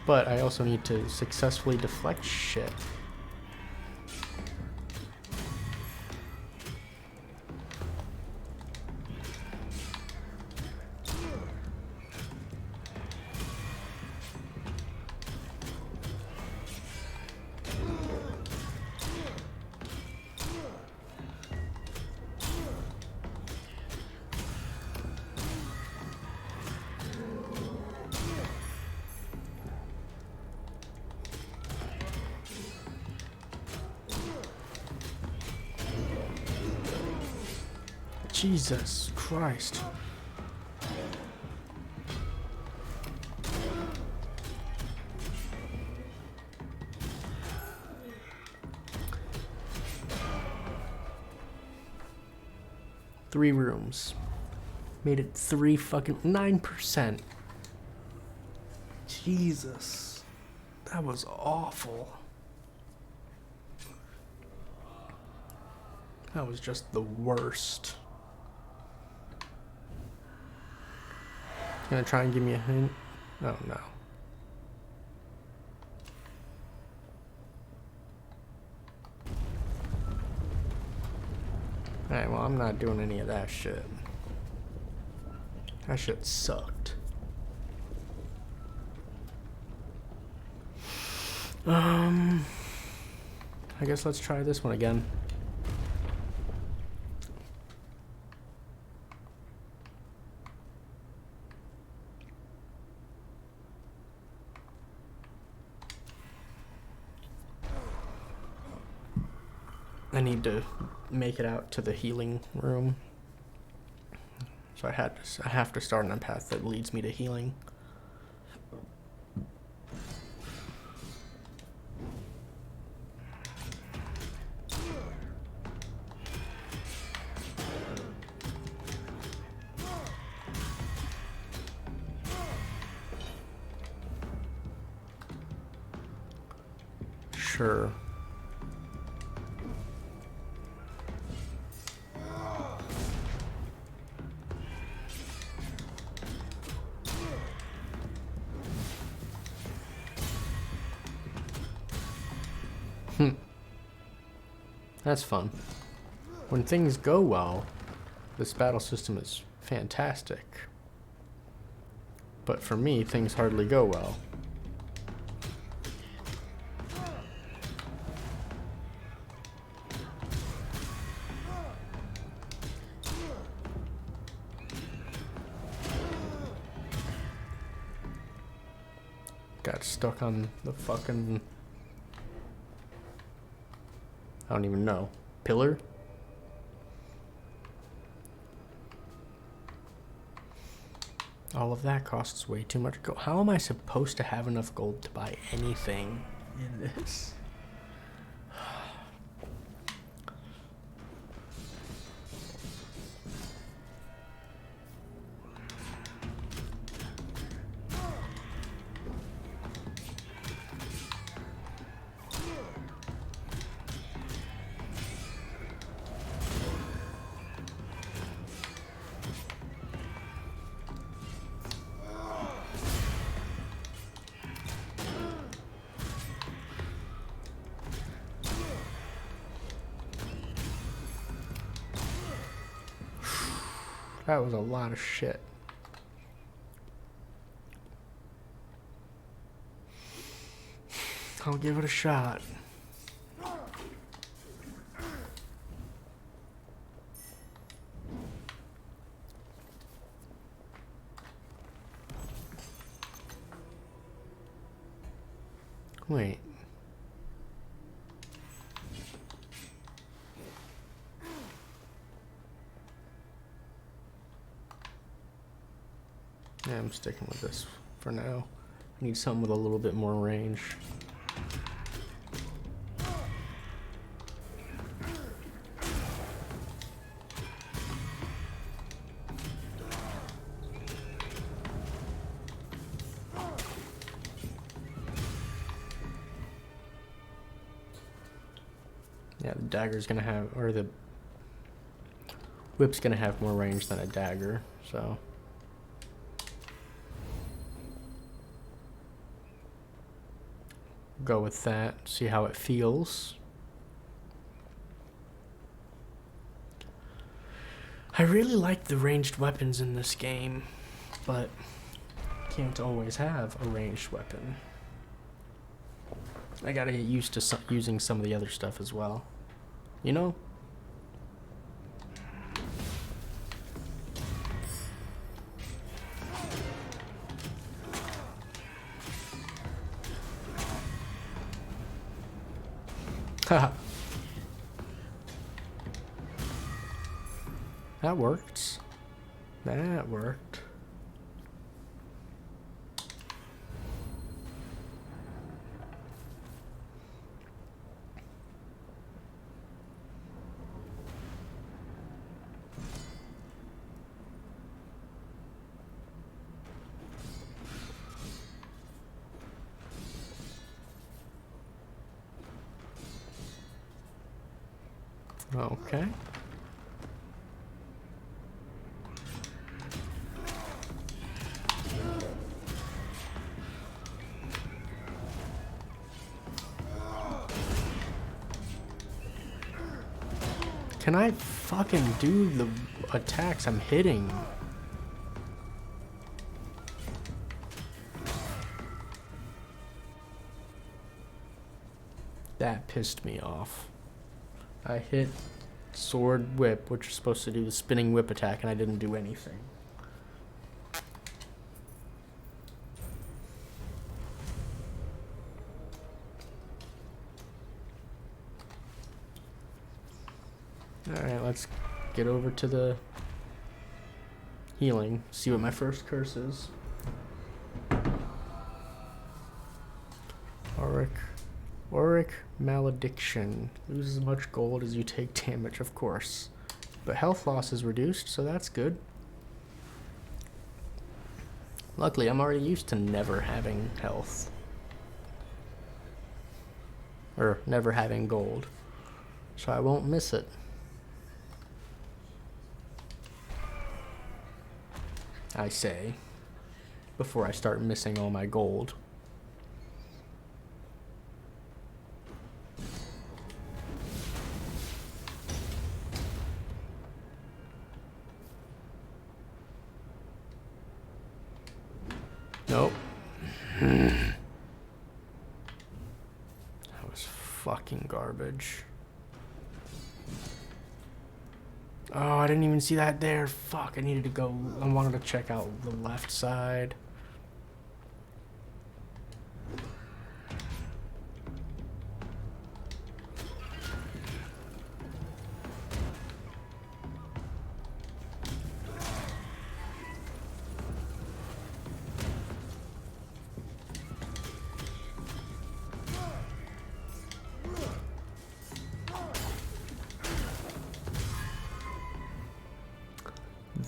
But I also need to successfully deflect shit. Jesus Christ. Three rooms. Made it 9%. Jesus. That was awful. That was just the worst. Gonna try and give me a hint? Oh no. Alright, well, I'm not doing any of that shit. That shit sucked. I guess let's try this one again. I need to make it out to the healing room. So I have to start on a path that leads me to healing. Sure. That's fun. When things go well, this battle system is fantastic. But for me, things hardly go well. Got stuck on the fucking I don't even know. Pillar? All of that costs way too much gold. How am I supposed to have enough gold to buy anything in this? That was a lot of shit. I'll give it a shot. Wait. Yeah, I'm sticking with this for now. I need something with a little bit more range. Yeah, the dagger's gonna have, or the whip's gonna have more range than a dagger, so. Go with that, see how it feels. I really like the ranged weapons in this game, but can't always have a ranged weapon. I gotta get used to using some of the other stuff as well. You know? Haha. That worked. That worked. Okay. Can I fucking do the attacks I'm hitting? That pissed me off. I hit sword whip, which is supposed to do the spinning whip attack, and I didn't do anything. Alright, let's get over to the healing. See what my first curse is. Auric Malediction. Lose as much gold as you take damage, of course. But health loss is reduced, so that's good. Luckily, I'm already used to never having health. Or never having gold. So I won't miss it. I say, before I start missing all my gold. Nope. That was fucking garbage. Oh, I didn't even see that there. Fuck, I needed to go. I wanted to check out the left side.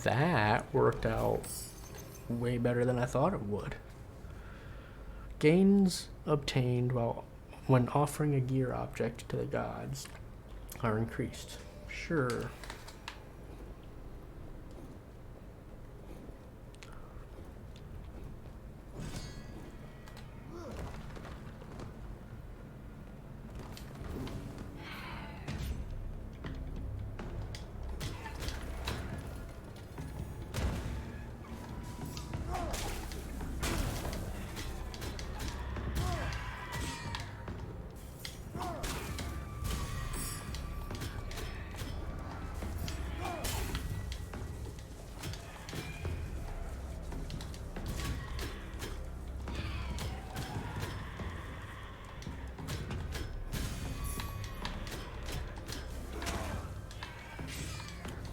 that worked out way better than I thought it would. Gains obtained when offering a gear object to the gods are increased. Sure.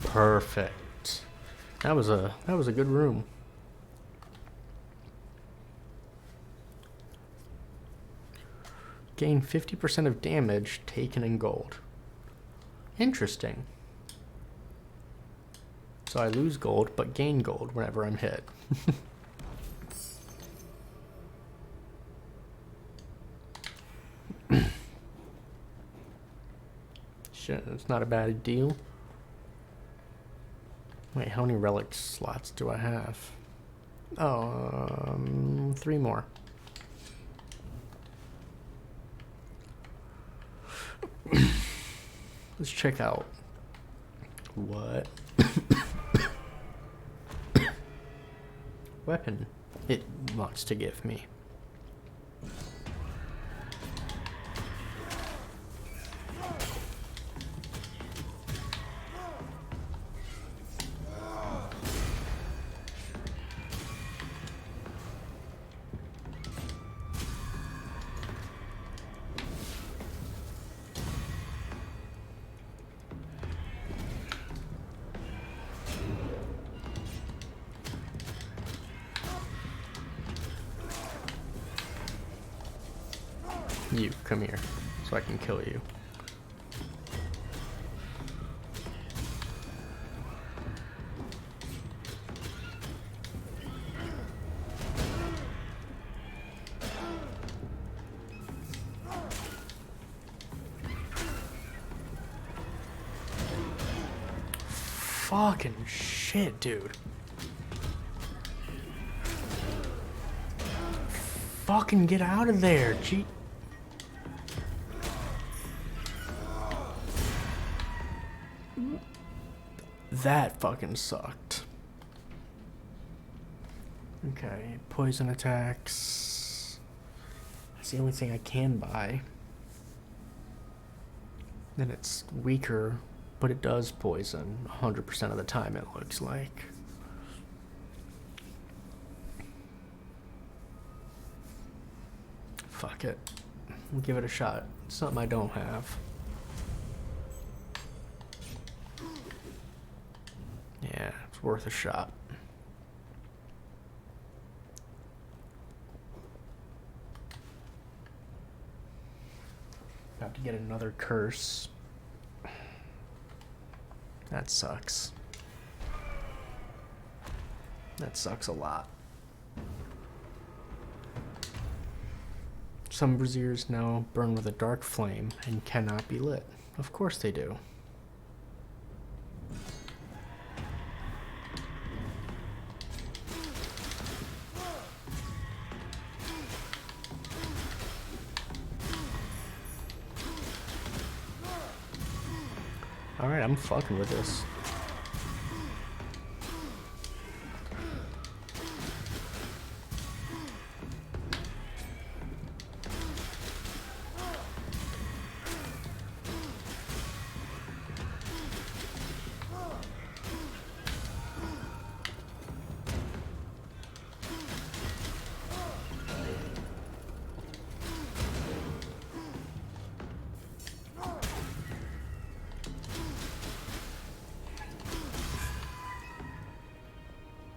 Perfect. That was a good room. Gain 50% of damage taken in gold. Interesting. So I lose gold but gain gold whenever I'm hit. Shit, it's not a bad deal. Wait, how many relic slots do I have? Oh, 3 more. Let's check out what weapon it wants to give me. You, come here, so I can kill you. Fucking shit, dude. Fucking get out of there, gee. That fucking sucked. Okay, poison attacks. That's the only thing I can buy. Then it's weaker, but it does poison 100% of the time, it looks like. Fuck it. We'll give it a shot. It's something I don't have. Yeah, it's worth a shot. About to get another curse. That sucks. That sucks a lot. Some braziers now burn with a dark flame and cannot be lit. Of course they do. Alright, I'm fucking with this.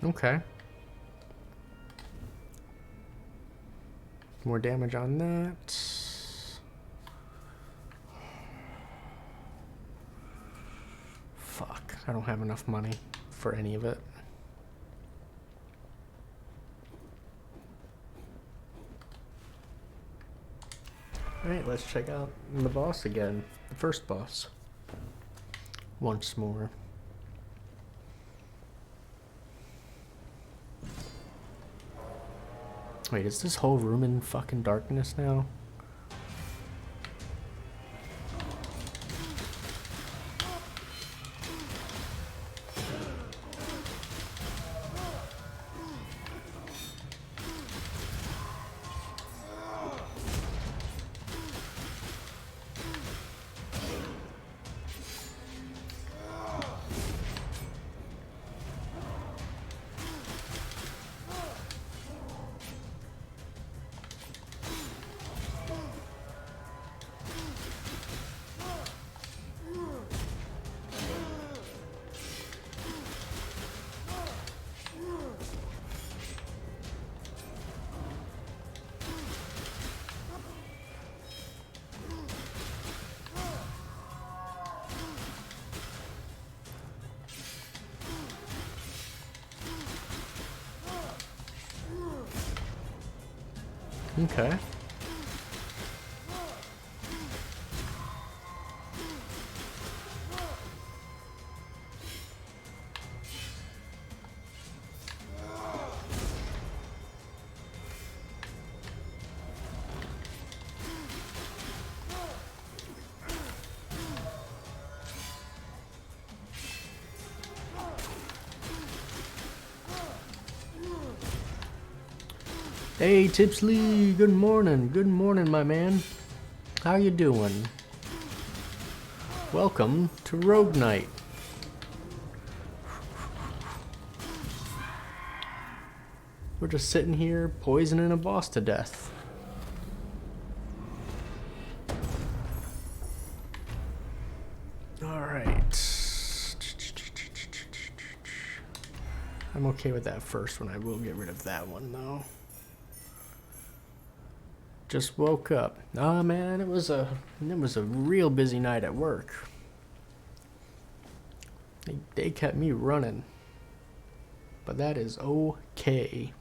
Okay. More damage on that. Fuck, I don't have enough money. for any of it. Alright, let's check out the boss again. The first boss. Once more. Wait, is this whole room in fucking darkness now? Okay. Hey Tipsley, good morning my man. How you doing? Welcome to Rogue-Nite. We're just sitting here poisoning a boss to death. Alright. I'm okay with that first one. I will get rid of that one though. Just woke up. Ah, man, it was a real busy night at work. They kept me running, but that is okay.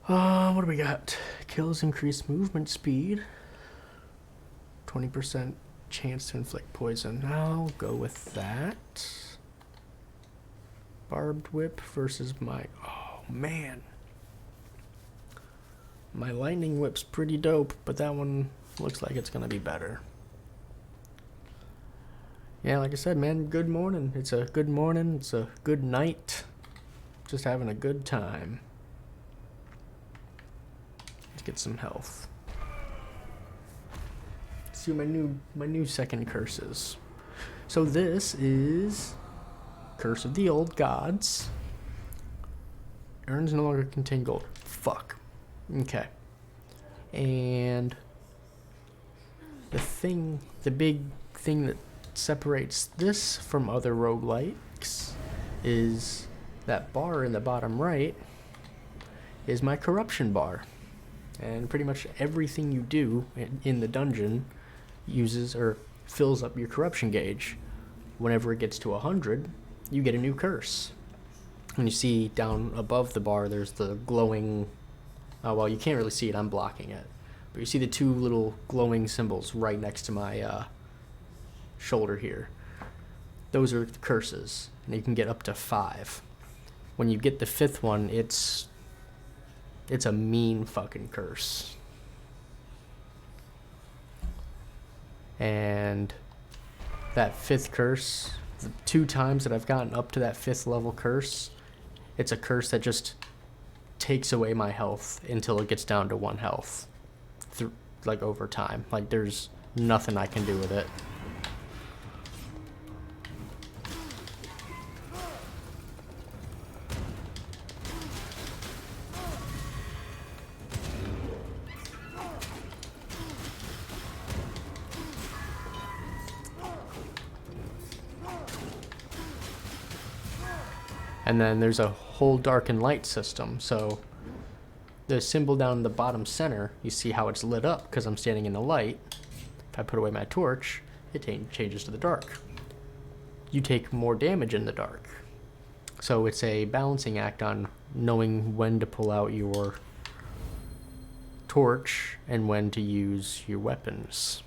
What do we got? Kills increase movement speed. 20% chance to inflict poison. I'll go with that. Barbed whip versus my. Oh man. My lightning whip's pretty dope, but that one looks like it's gonna be better. Yeah, like I said, man, good morning. It's a good morning. It's a good night. Just having a good time. Let's get some health. Let's see what my new second curse is. So this is Curse of the Old Gods. Urns no longer contain gold. Fuck. Okay. And the big thing that separates this from other roguelikes is that bar in the bottom right is my corruption bar. And pretty much everything you do in the dungeon uses or fills up your corruption gauge. Whenever it gets to 100, you get a new curse. When you see down above the bar, there's the glowing. Well, you can't really see it. I'm blocking it. But you see the two little glowing symbols right next to my shoulder here. Those are the curses, and you can get up to 5. When you get the 5th one, it's a mean fucking curse. And that 5th curse, the 2 times that I've gotten up to that 5th level curse, it's a curse that just takes away my health until it gets down to 1 health, like over time. Like there's nothing I can do with it. And then there's a whole dark and light system. So the symbol down in the bottom center, you see how it's lit up because I'm standing in the light. If I put away my torch, it changes to the dark. you take more damage in the dark. So it's a balancing act on knowing when to pull out your torch and when to use your weapons.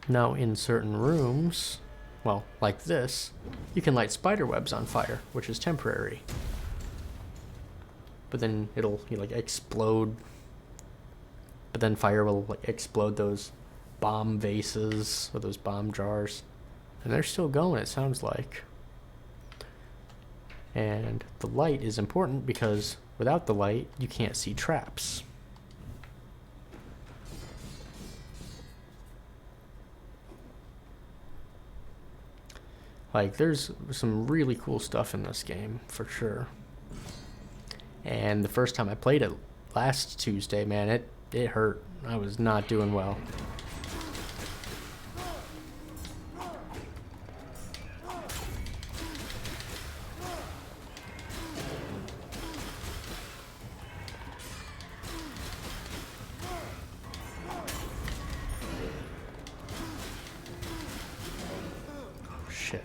Now in certain rooms, well, like this, you can light spider webs on fire, which is temporary. But then it'll explode. But then fire will explode those bomb vases or those bomb jars. And they're still going, it sounds like. And the light is important because without the light, you can't see traps. Like, there's some really cool stuff in this game, for sure. And the first time I played it last Tuesday, man, it hurt. I was not doing well. Oh, shit.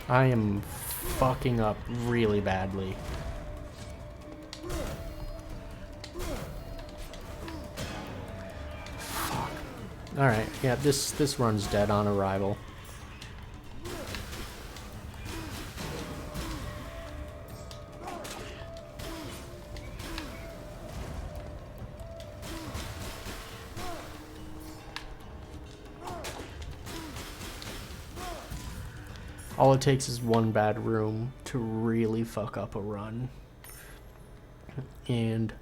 I am fucking up really badly. Fuck. Alright, yeah, this run's dead on arrival. All it takes is one bad room to really fuck up a run. And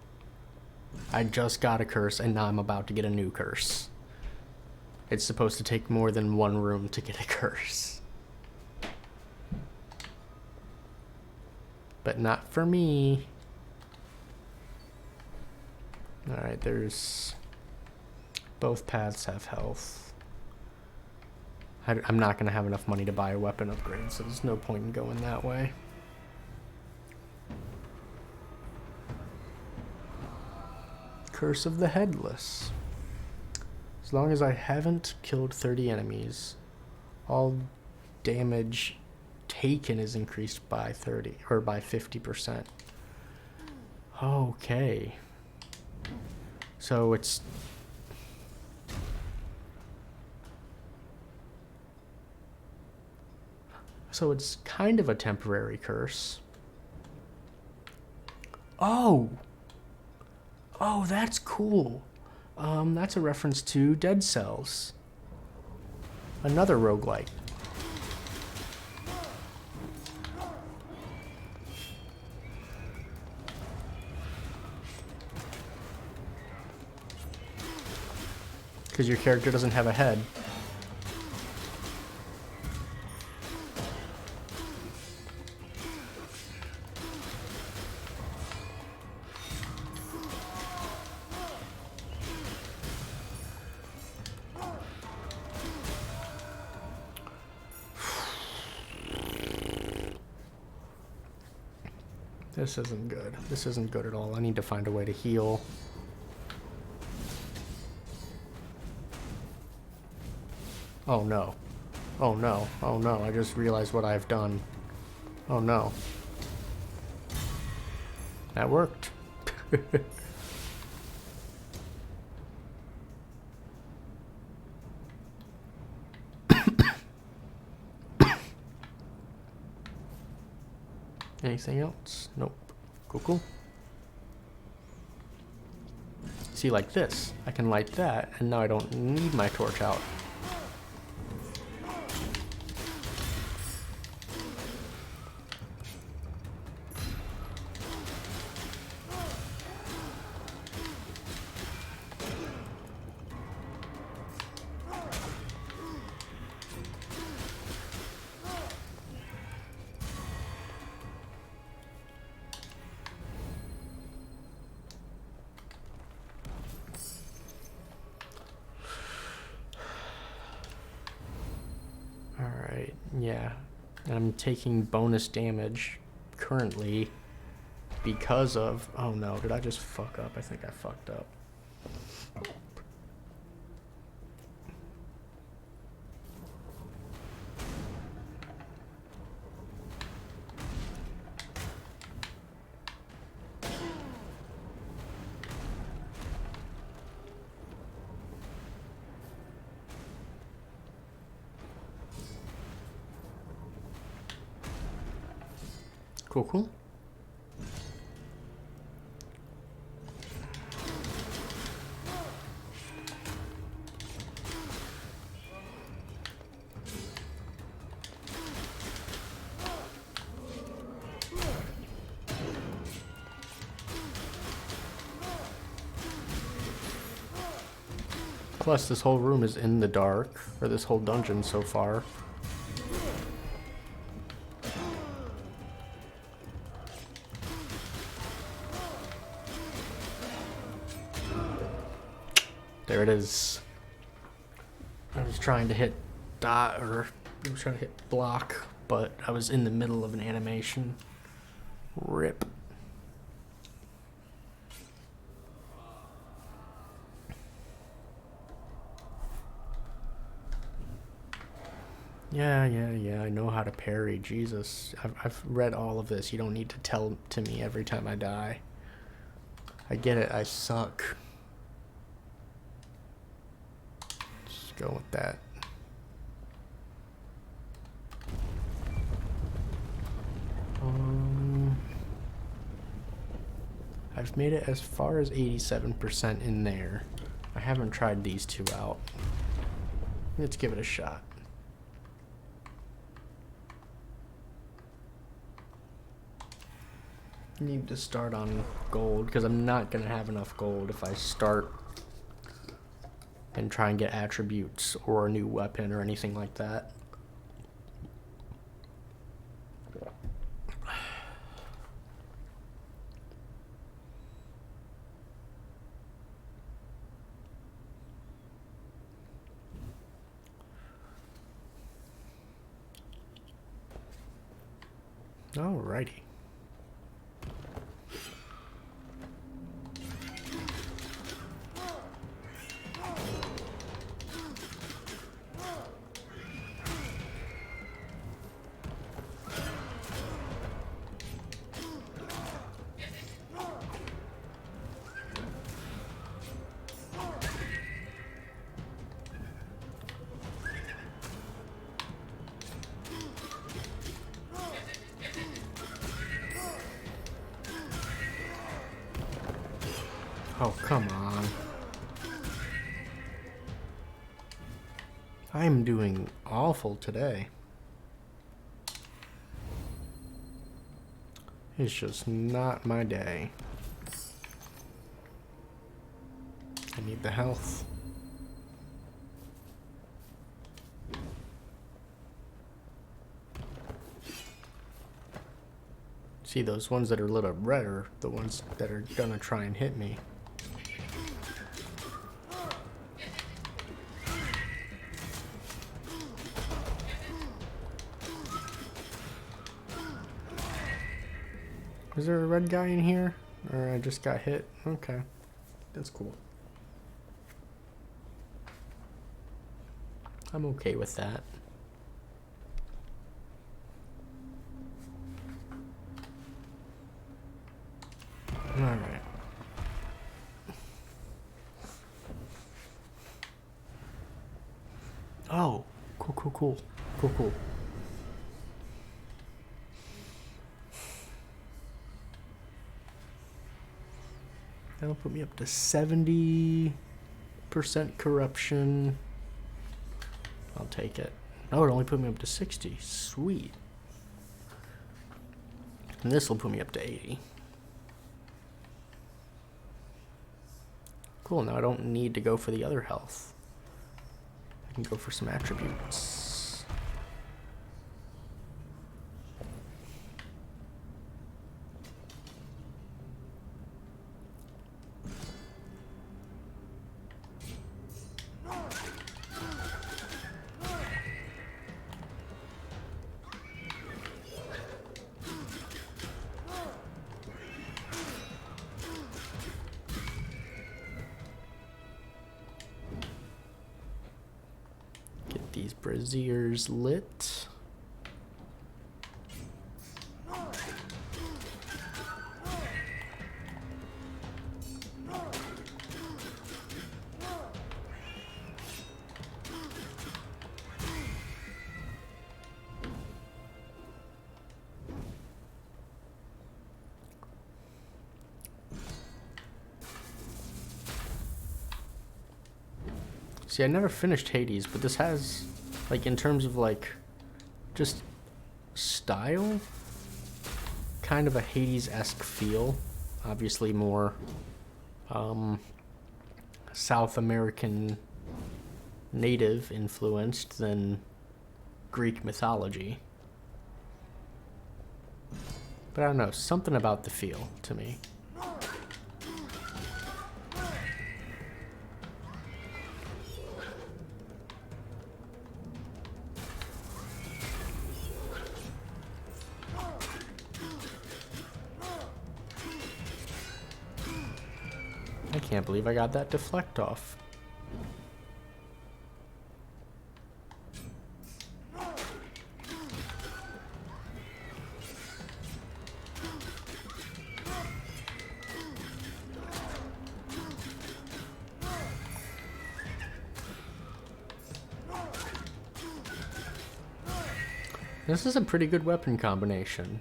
I just got a curse, and now I'm about to get a new curse. It's supposed to take more than one room to get a curse. But not for me. Alright, there's... both paths have health. I'm not going to have enough money to buy a weapon upgrade, so there's no point in going that way. Curse of the Headless. As long as I haven't killed 30 enemies, all damage taken is increased by 30 or by 50%. Okay. So it's kind of a temporary curse. Oh, that's cool. That's a reference to Dead Cells. Another roguelite. Because your character doesn't have a head. This isn't good. This isn't good at all. I need to find a way to heal. Oh no. Oh no. Oh no. I just realized what I've done. Oh no. That worked. Anything else? Nope. Cool. See, like this. I can light that, and now I don't need my torch out. Alright, yeah. And I'm taking bonus damage currently because of... Oh no, did I just fuck up? I think I fucked up. Cool, cool. Plus, this whole room is in the dark, or this whole dungeon so far. There it is. I was trying to hit dot, or I was trying to hit block, but I was in the middle of an animation. Rip. Yeah, I know how to parry. Jesus. I've read all of this. You don't need to tell to me every time I die. I get it. I suck. Just go with that. I've made it as far as 87% in there. I haven't tried these two out. Let's give it a shot. Need to start on gold because I'm not gonna have enough gold if I start and try and get attributes or a new weapon or anything like that. Alrighty. Oh, come on. I'm doing awful today. It's just not my day. I need the health. See, those ones that are a little red are the ones that are gonna try and hit me. Is there a red guy in here? Or I just got hit? Okay. That's cool. I'm okay with that. Alright. Oh, cool. That'll put me up to 70% corruption. I'll take it. Oh, it only put me up to 60. Sweet. And this will put me up to 80. Cool, now I don't need to go for the other health. I can go for some attributes. These braziers lit. See, I never finished Hades, but this has, like, in terms of, like, just style, kind of a Hades-esque feel. Obviously more South American native influenced than Greek mythology. But I don't know, something about the feel to me. I can't believe I got that deflect off. This is a pretty good weapon combination,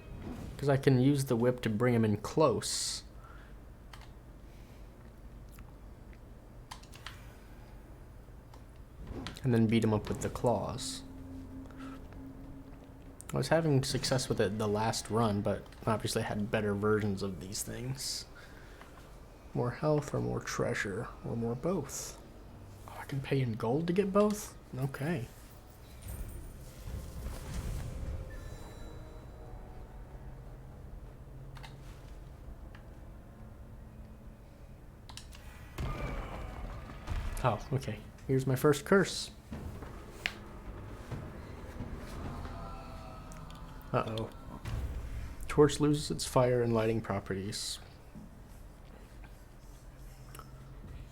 because I can use the whip to bring him in close. And then beat him up with the claws. I was having success with it the last run, but obviously I had better versions of these things. More health or more treasure, or more both. Oh, I can pay in gold to get both? Okay. Oh, okay. Here's my first curse. Uh-oh. Torch loses its fire and lighting properties.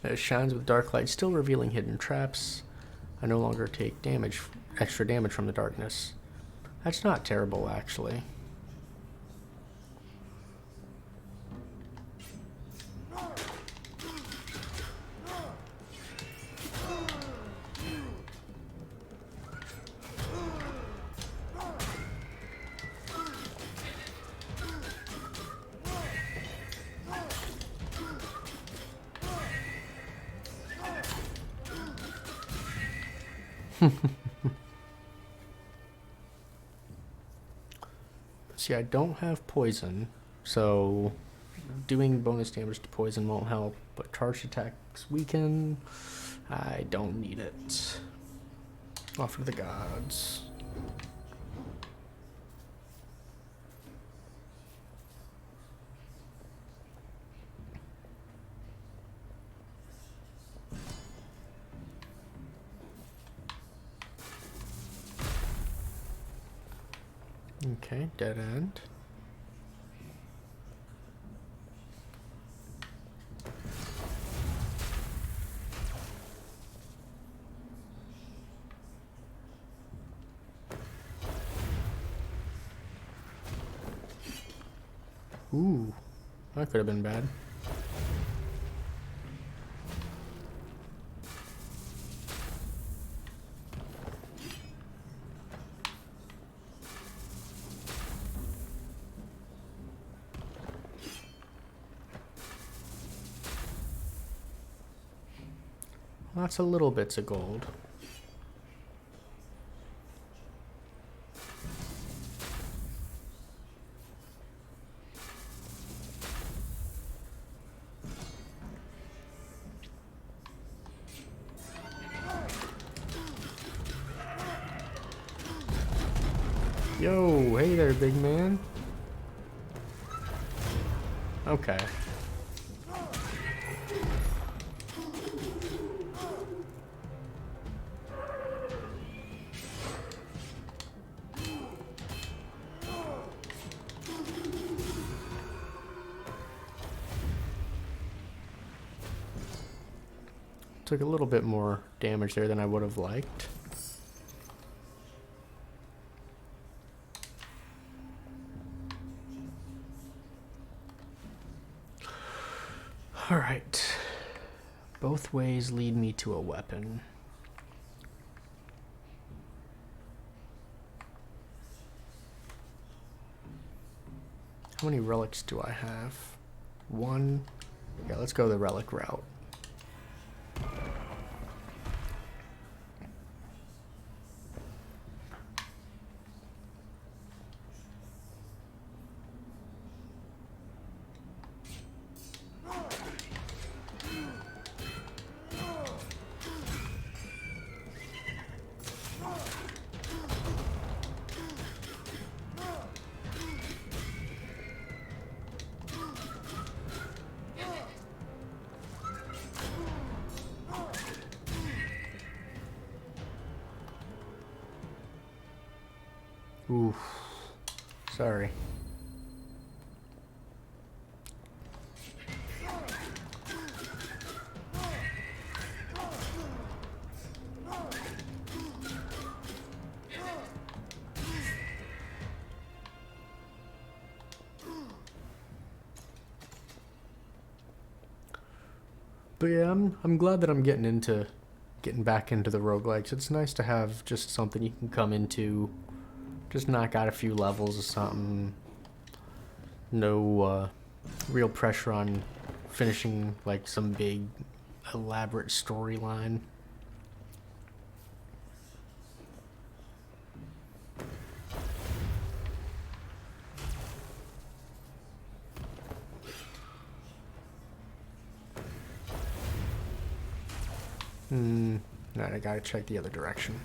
It shines with dark light, still revealing hidden traps. I no longer take extra damage from the darkness. That's not terrible, actually. See, I don't have poison, so doing bonus damage to poison won't help, but charged attacks weaken. I don't need it. Offer the gods. Okay, dead end. Ooh, that could have been bad. Lots of little bits of gold. Yo, hey there, big man. Okay. Took a little bit more damage there than I would have liked. Alright. Both ways lead me to a weapon. How many relics do I have? One. Yeah, let's go the relic route. Oof. Sorry. But yeah, I'm glad that I'm getting back into the roguelikes. It's nice to have just something you can come into, just knock out a few levels or something. No real pressure on finishing like some big elaborate storyline. Alright, I gotta check the other direction.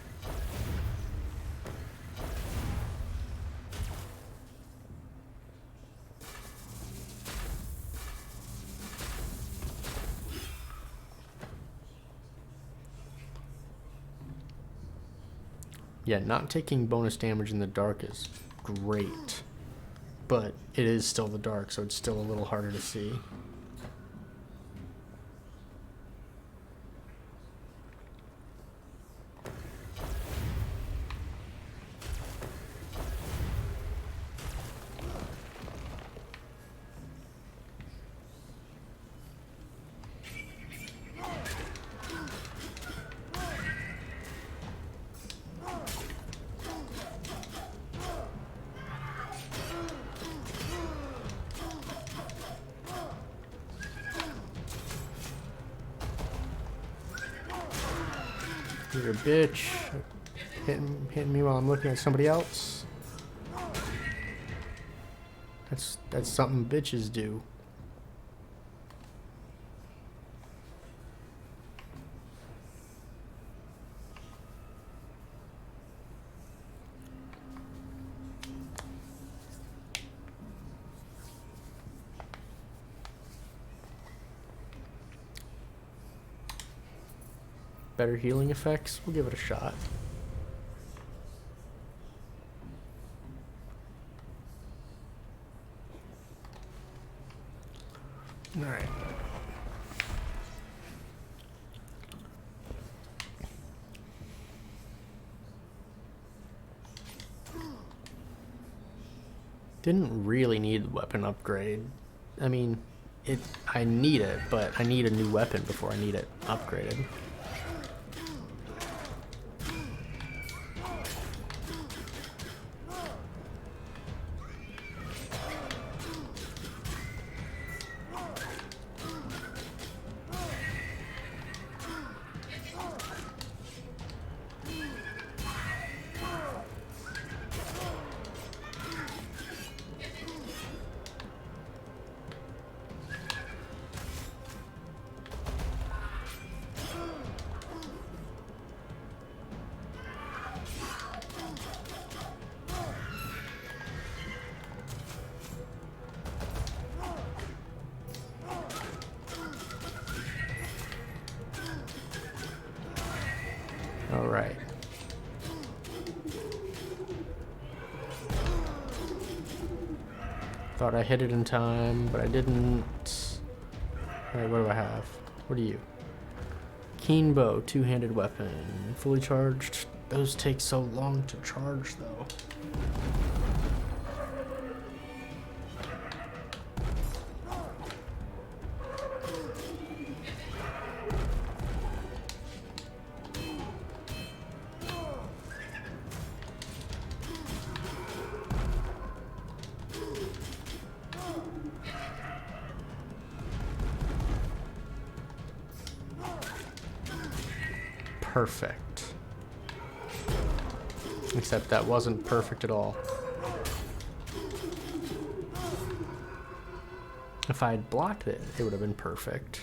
Yeah, not taking bonus damage in the dark is great, but it is still the dark, so it's still a little harder to see. You're a bitch. Hitting me while I'm looking at somebody else. That's something bitches do. Better healing effects? We'll give it a shot. Alright. Didn't really need the weapon upgrade. I mean, I need it, but I need a new weapon before I need it upgraded. Alright. Thought I hit it in time, but I didn't. Alright, what do I have? What are you? Keen bow, two-handed weapon. Fully charged. Those take so long to charge, though. Perfect. Except that wasn't perfect at all. If I had blocked it, it would have been perfect.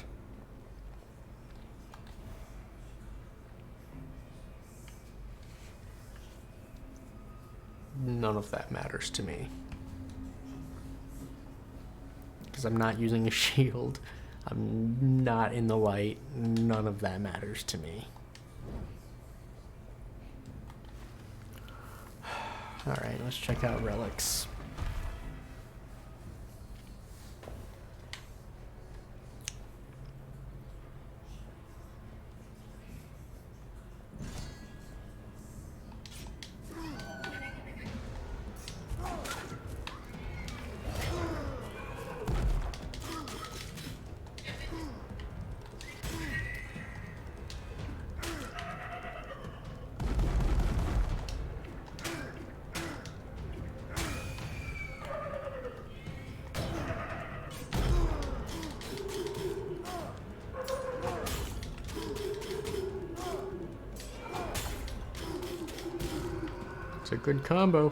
None of that matters to me. Because I'm not using a shield. I'm not in the light. None of that matters to me. Alright, let's check out relics. It's a good combo.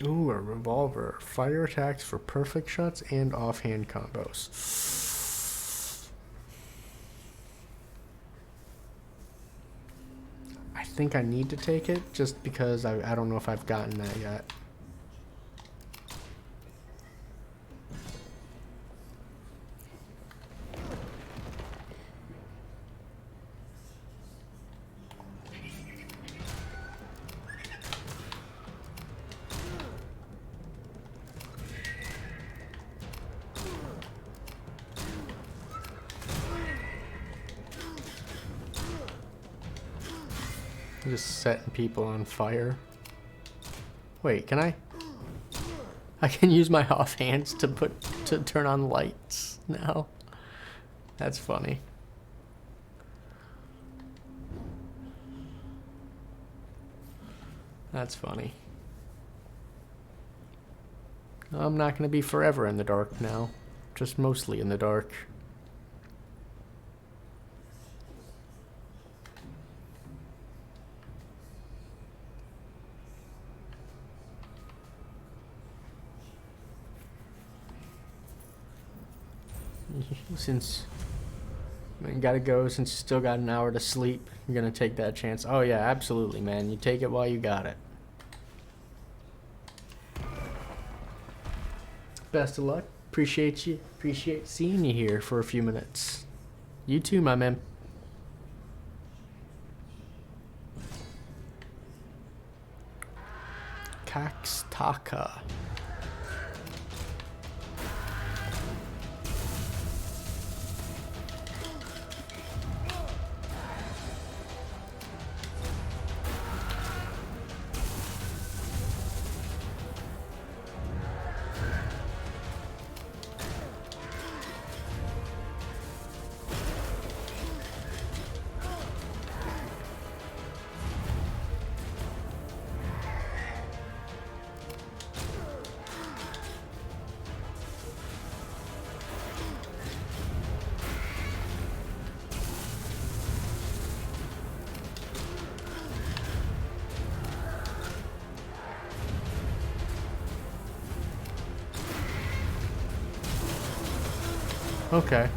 Ooh, a revolver. Fire attacks for perfect shots and offhand combos. I think I need to take it just because I don't know if I've gotten that yet. Just setting people on fire. Wait, can I? I can use my offhands to turn on lights now. That's funny. That's funny. I'm not gonna be forever in the dark now. Just mostly in the dark. Since you gotta go, since you still got an hour to sleep, you're gonna take that chance. Oh yeah, absolutely, man. You take it while you got it. Best of luck. Appreciate you. Appreciate seeing you here for a few minutes. You too, my man. Kakstaka. Okay.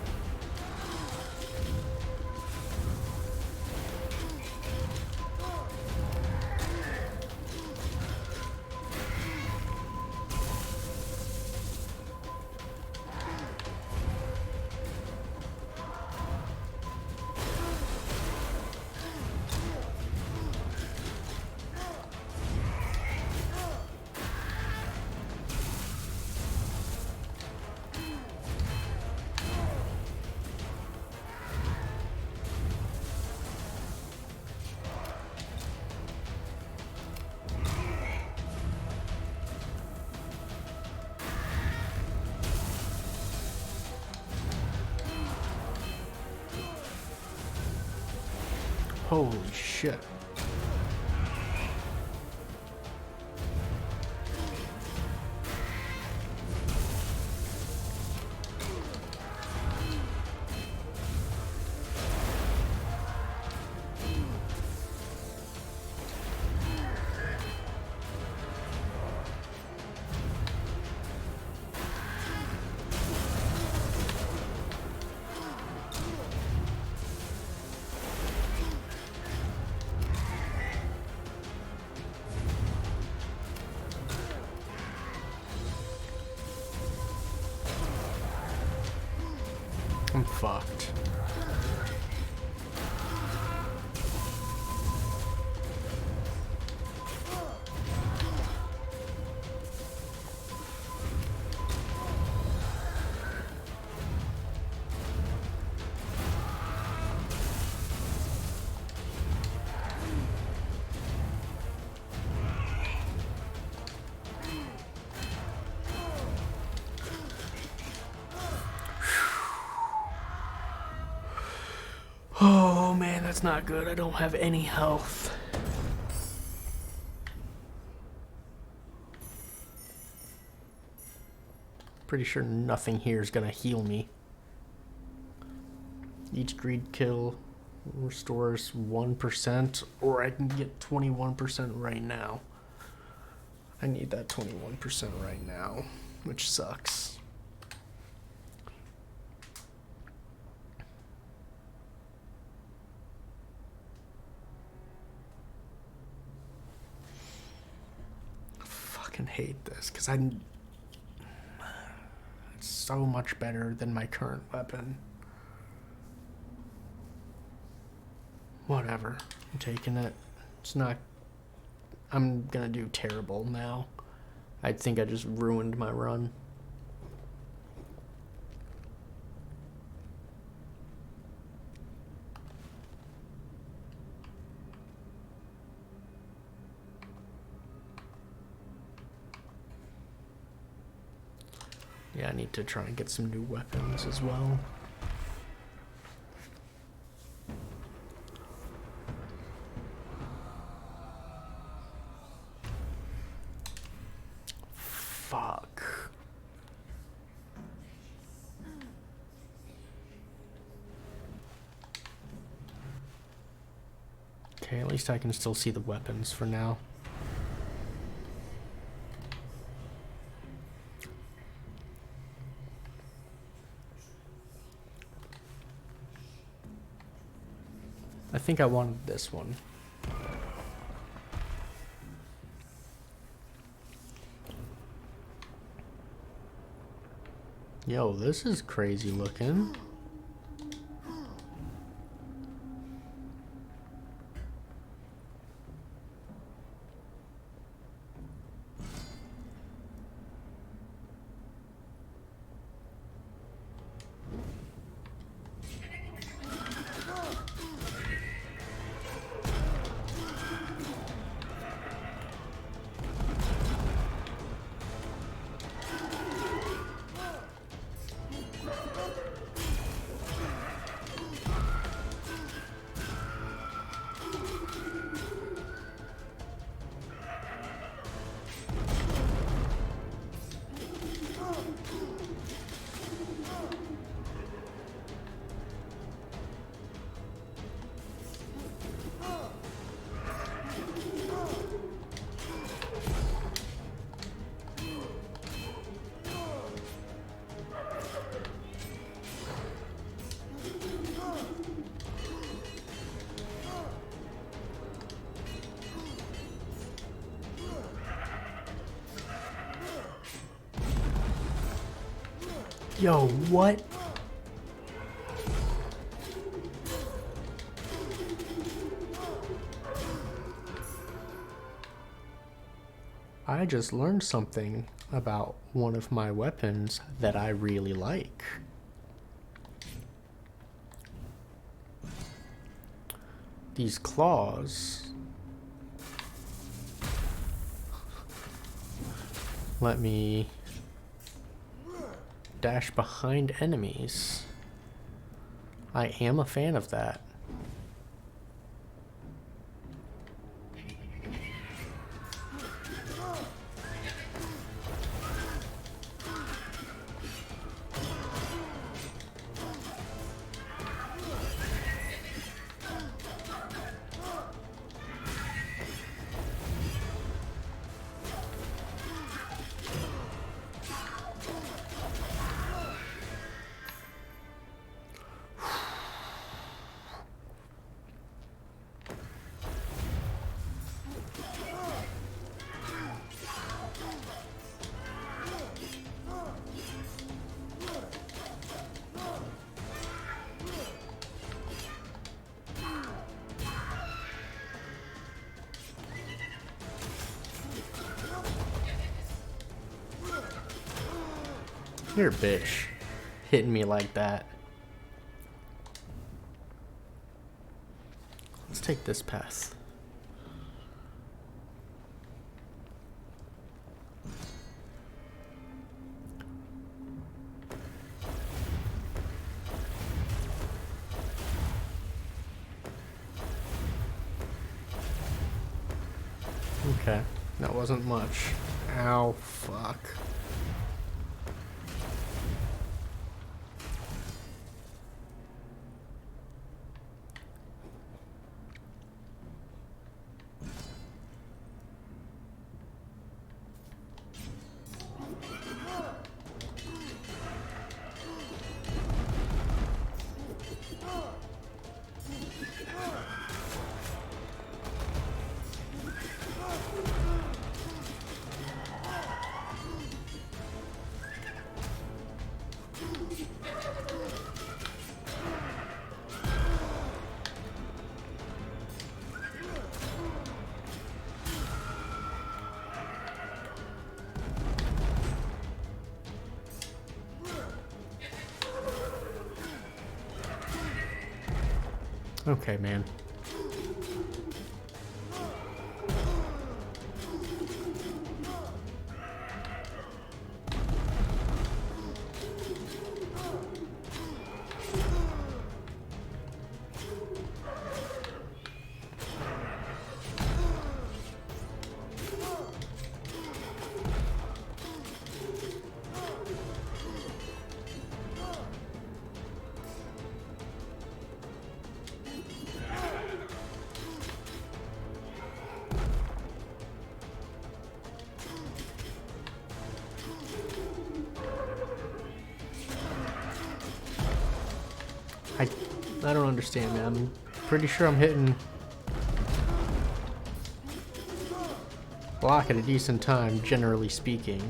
Holy shit. I'm fucked. That's not good. I don't have any health. Pretty sure nothing here is gonna heal me. Each greed kill restores 1%, or I can get 21% right now. I need that 21% right now, which sucks. I fucking hate this, because it's so much better than my current weapon. Whatever. I'm taking it. It's not... I'm gonna do terrible now. I think I just ruined my run. Yeah, I need to try and get some new weapons as well. Fuck. Okay, at least I can still see the weapons for now. I think I wanted this one. Yo, this is crazy looking. Yo, what? I just learned something about one of my weapons that I really like. These claws let me dash behind enemies. I am a fan of that. You're a bitch, hitting me like that. Let's take this path. Okay. That wasn't much. Ow, fuck. Okay, man. I don't understand, man. I'm pretty sure I'm hitting block at a decent time, generally speaking.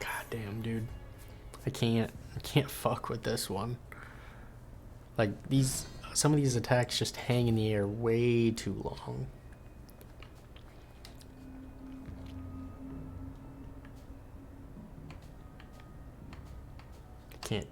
God damn, dude. I can't fuck with this one. Like, some of these attacks just hang in the air way too long. Can't.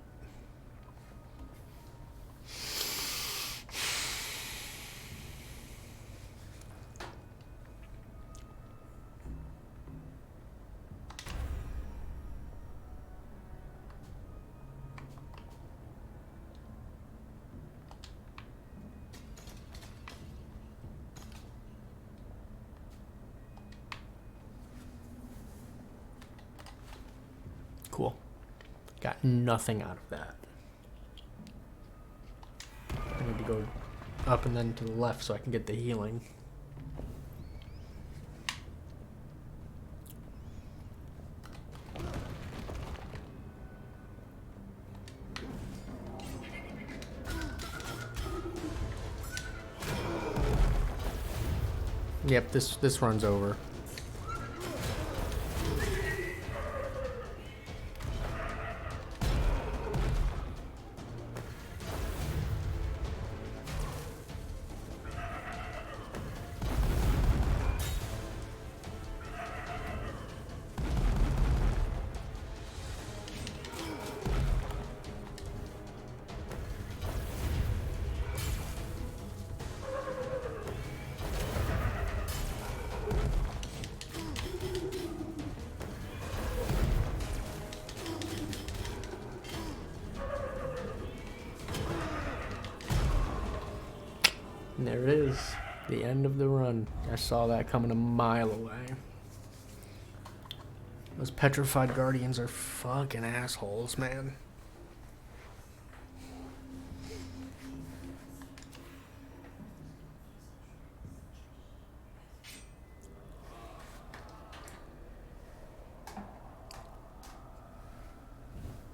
Cool. Got nothing out of that. I need to go up and then to the left so I can get the healing. Yep, this runs over. And there it is, the end of the run. I saw that coming a mile away. Those petrified guardians are fucking assholes, man.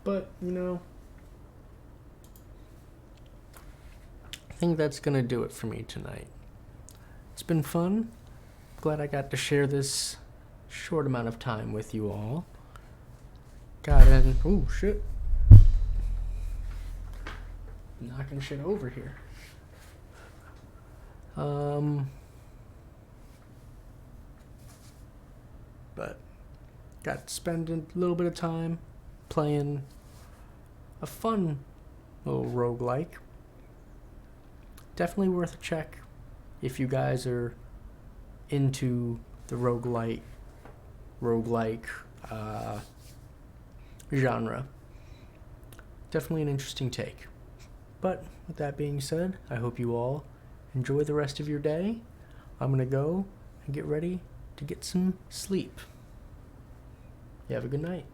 But, you know, I think that's gonna do it for me tonight. It's been fun. Glad I got to share this short amount of time with you all. Got in. Ooh, shit. Knocking shit over here. But got to spend a little bit of time playing a fun little roguelike. Definitely worth a check if you guys are into the roguelite roguelike genre. Definitely an interesting take. But with that being said, I hope you all enjoy the rest of your day. I'm going to go and get ready to get some sleep. You have a good night.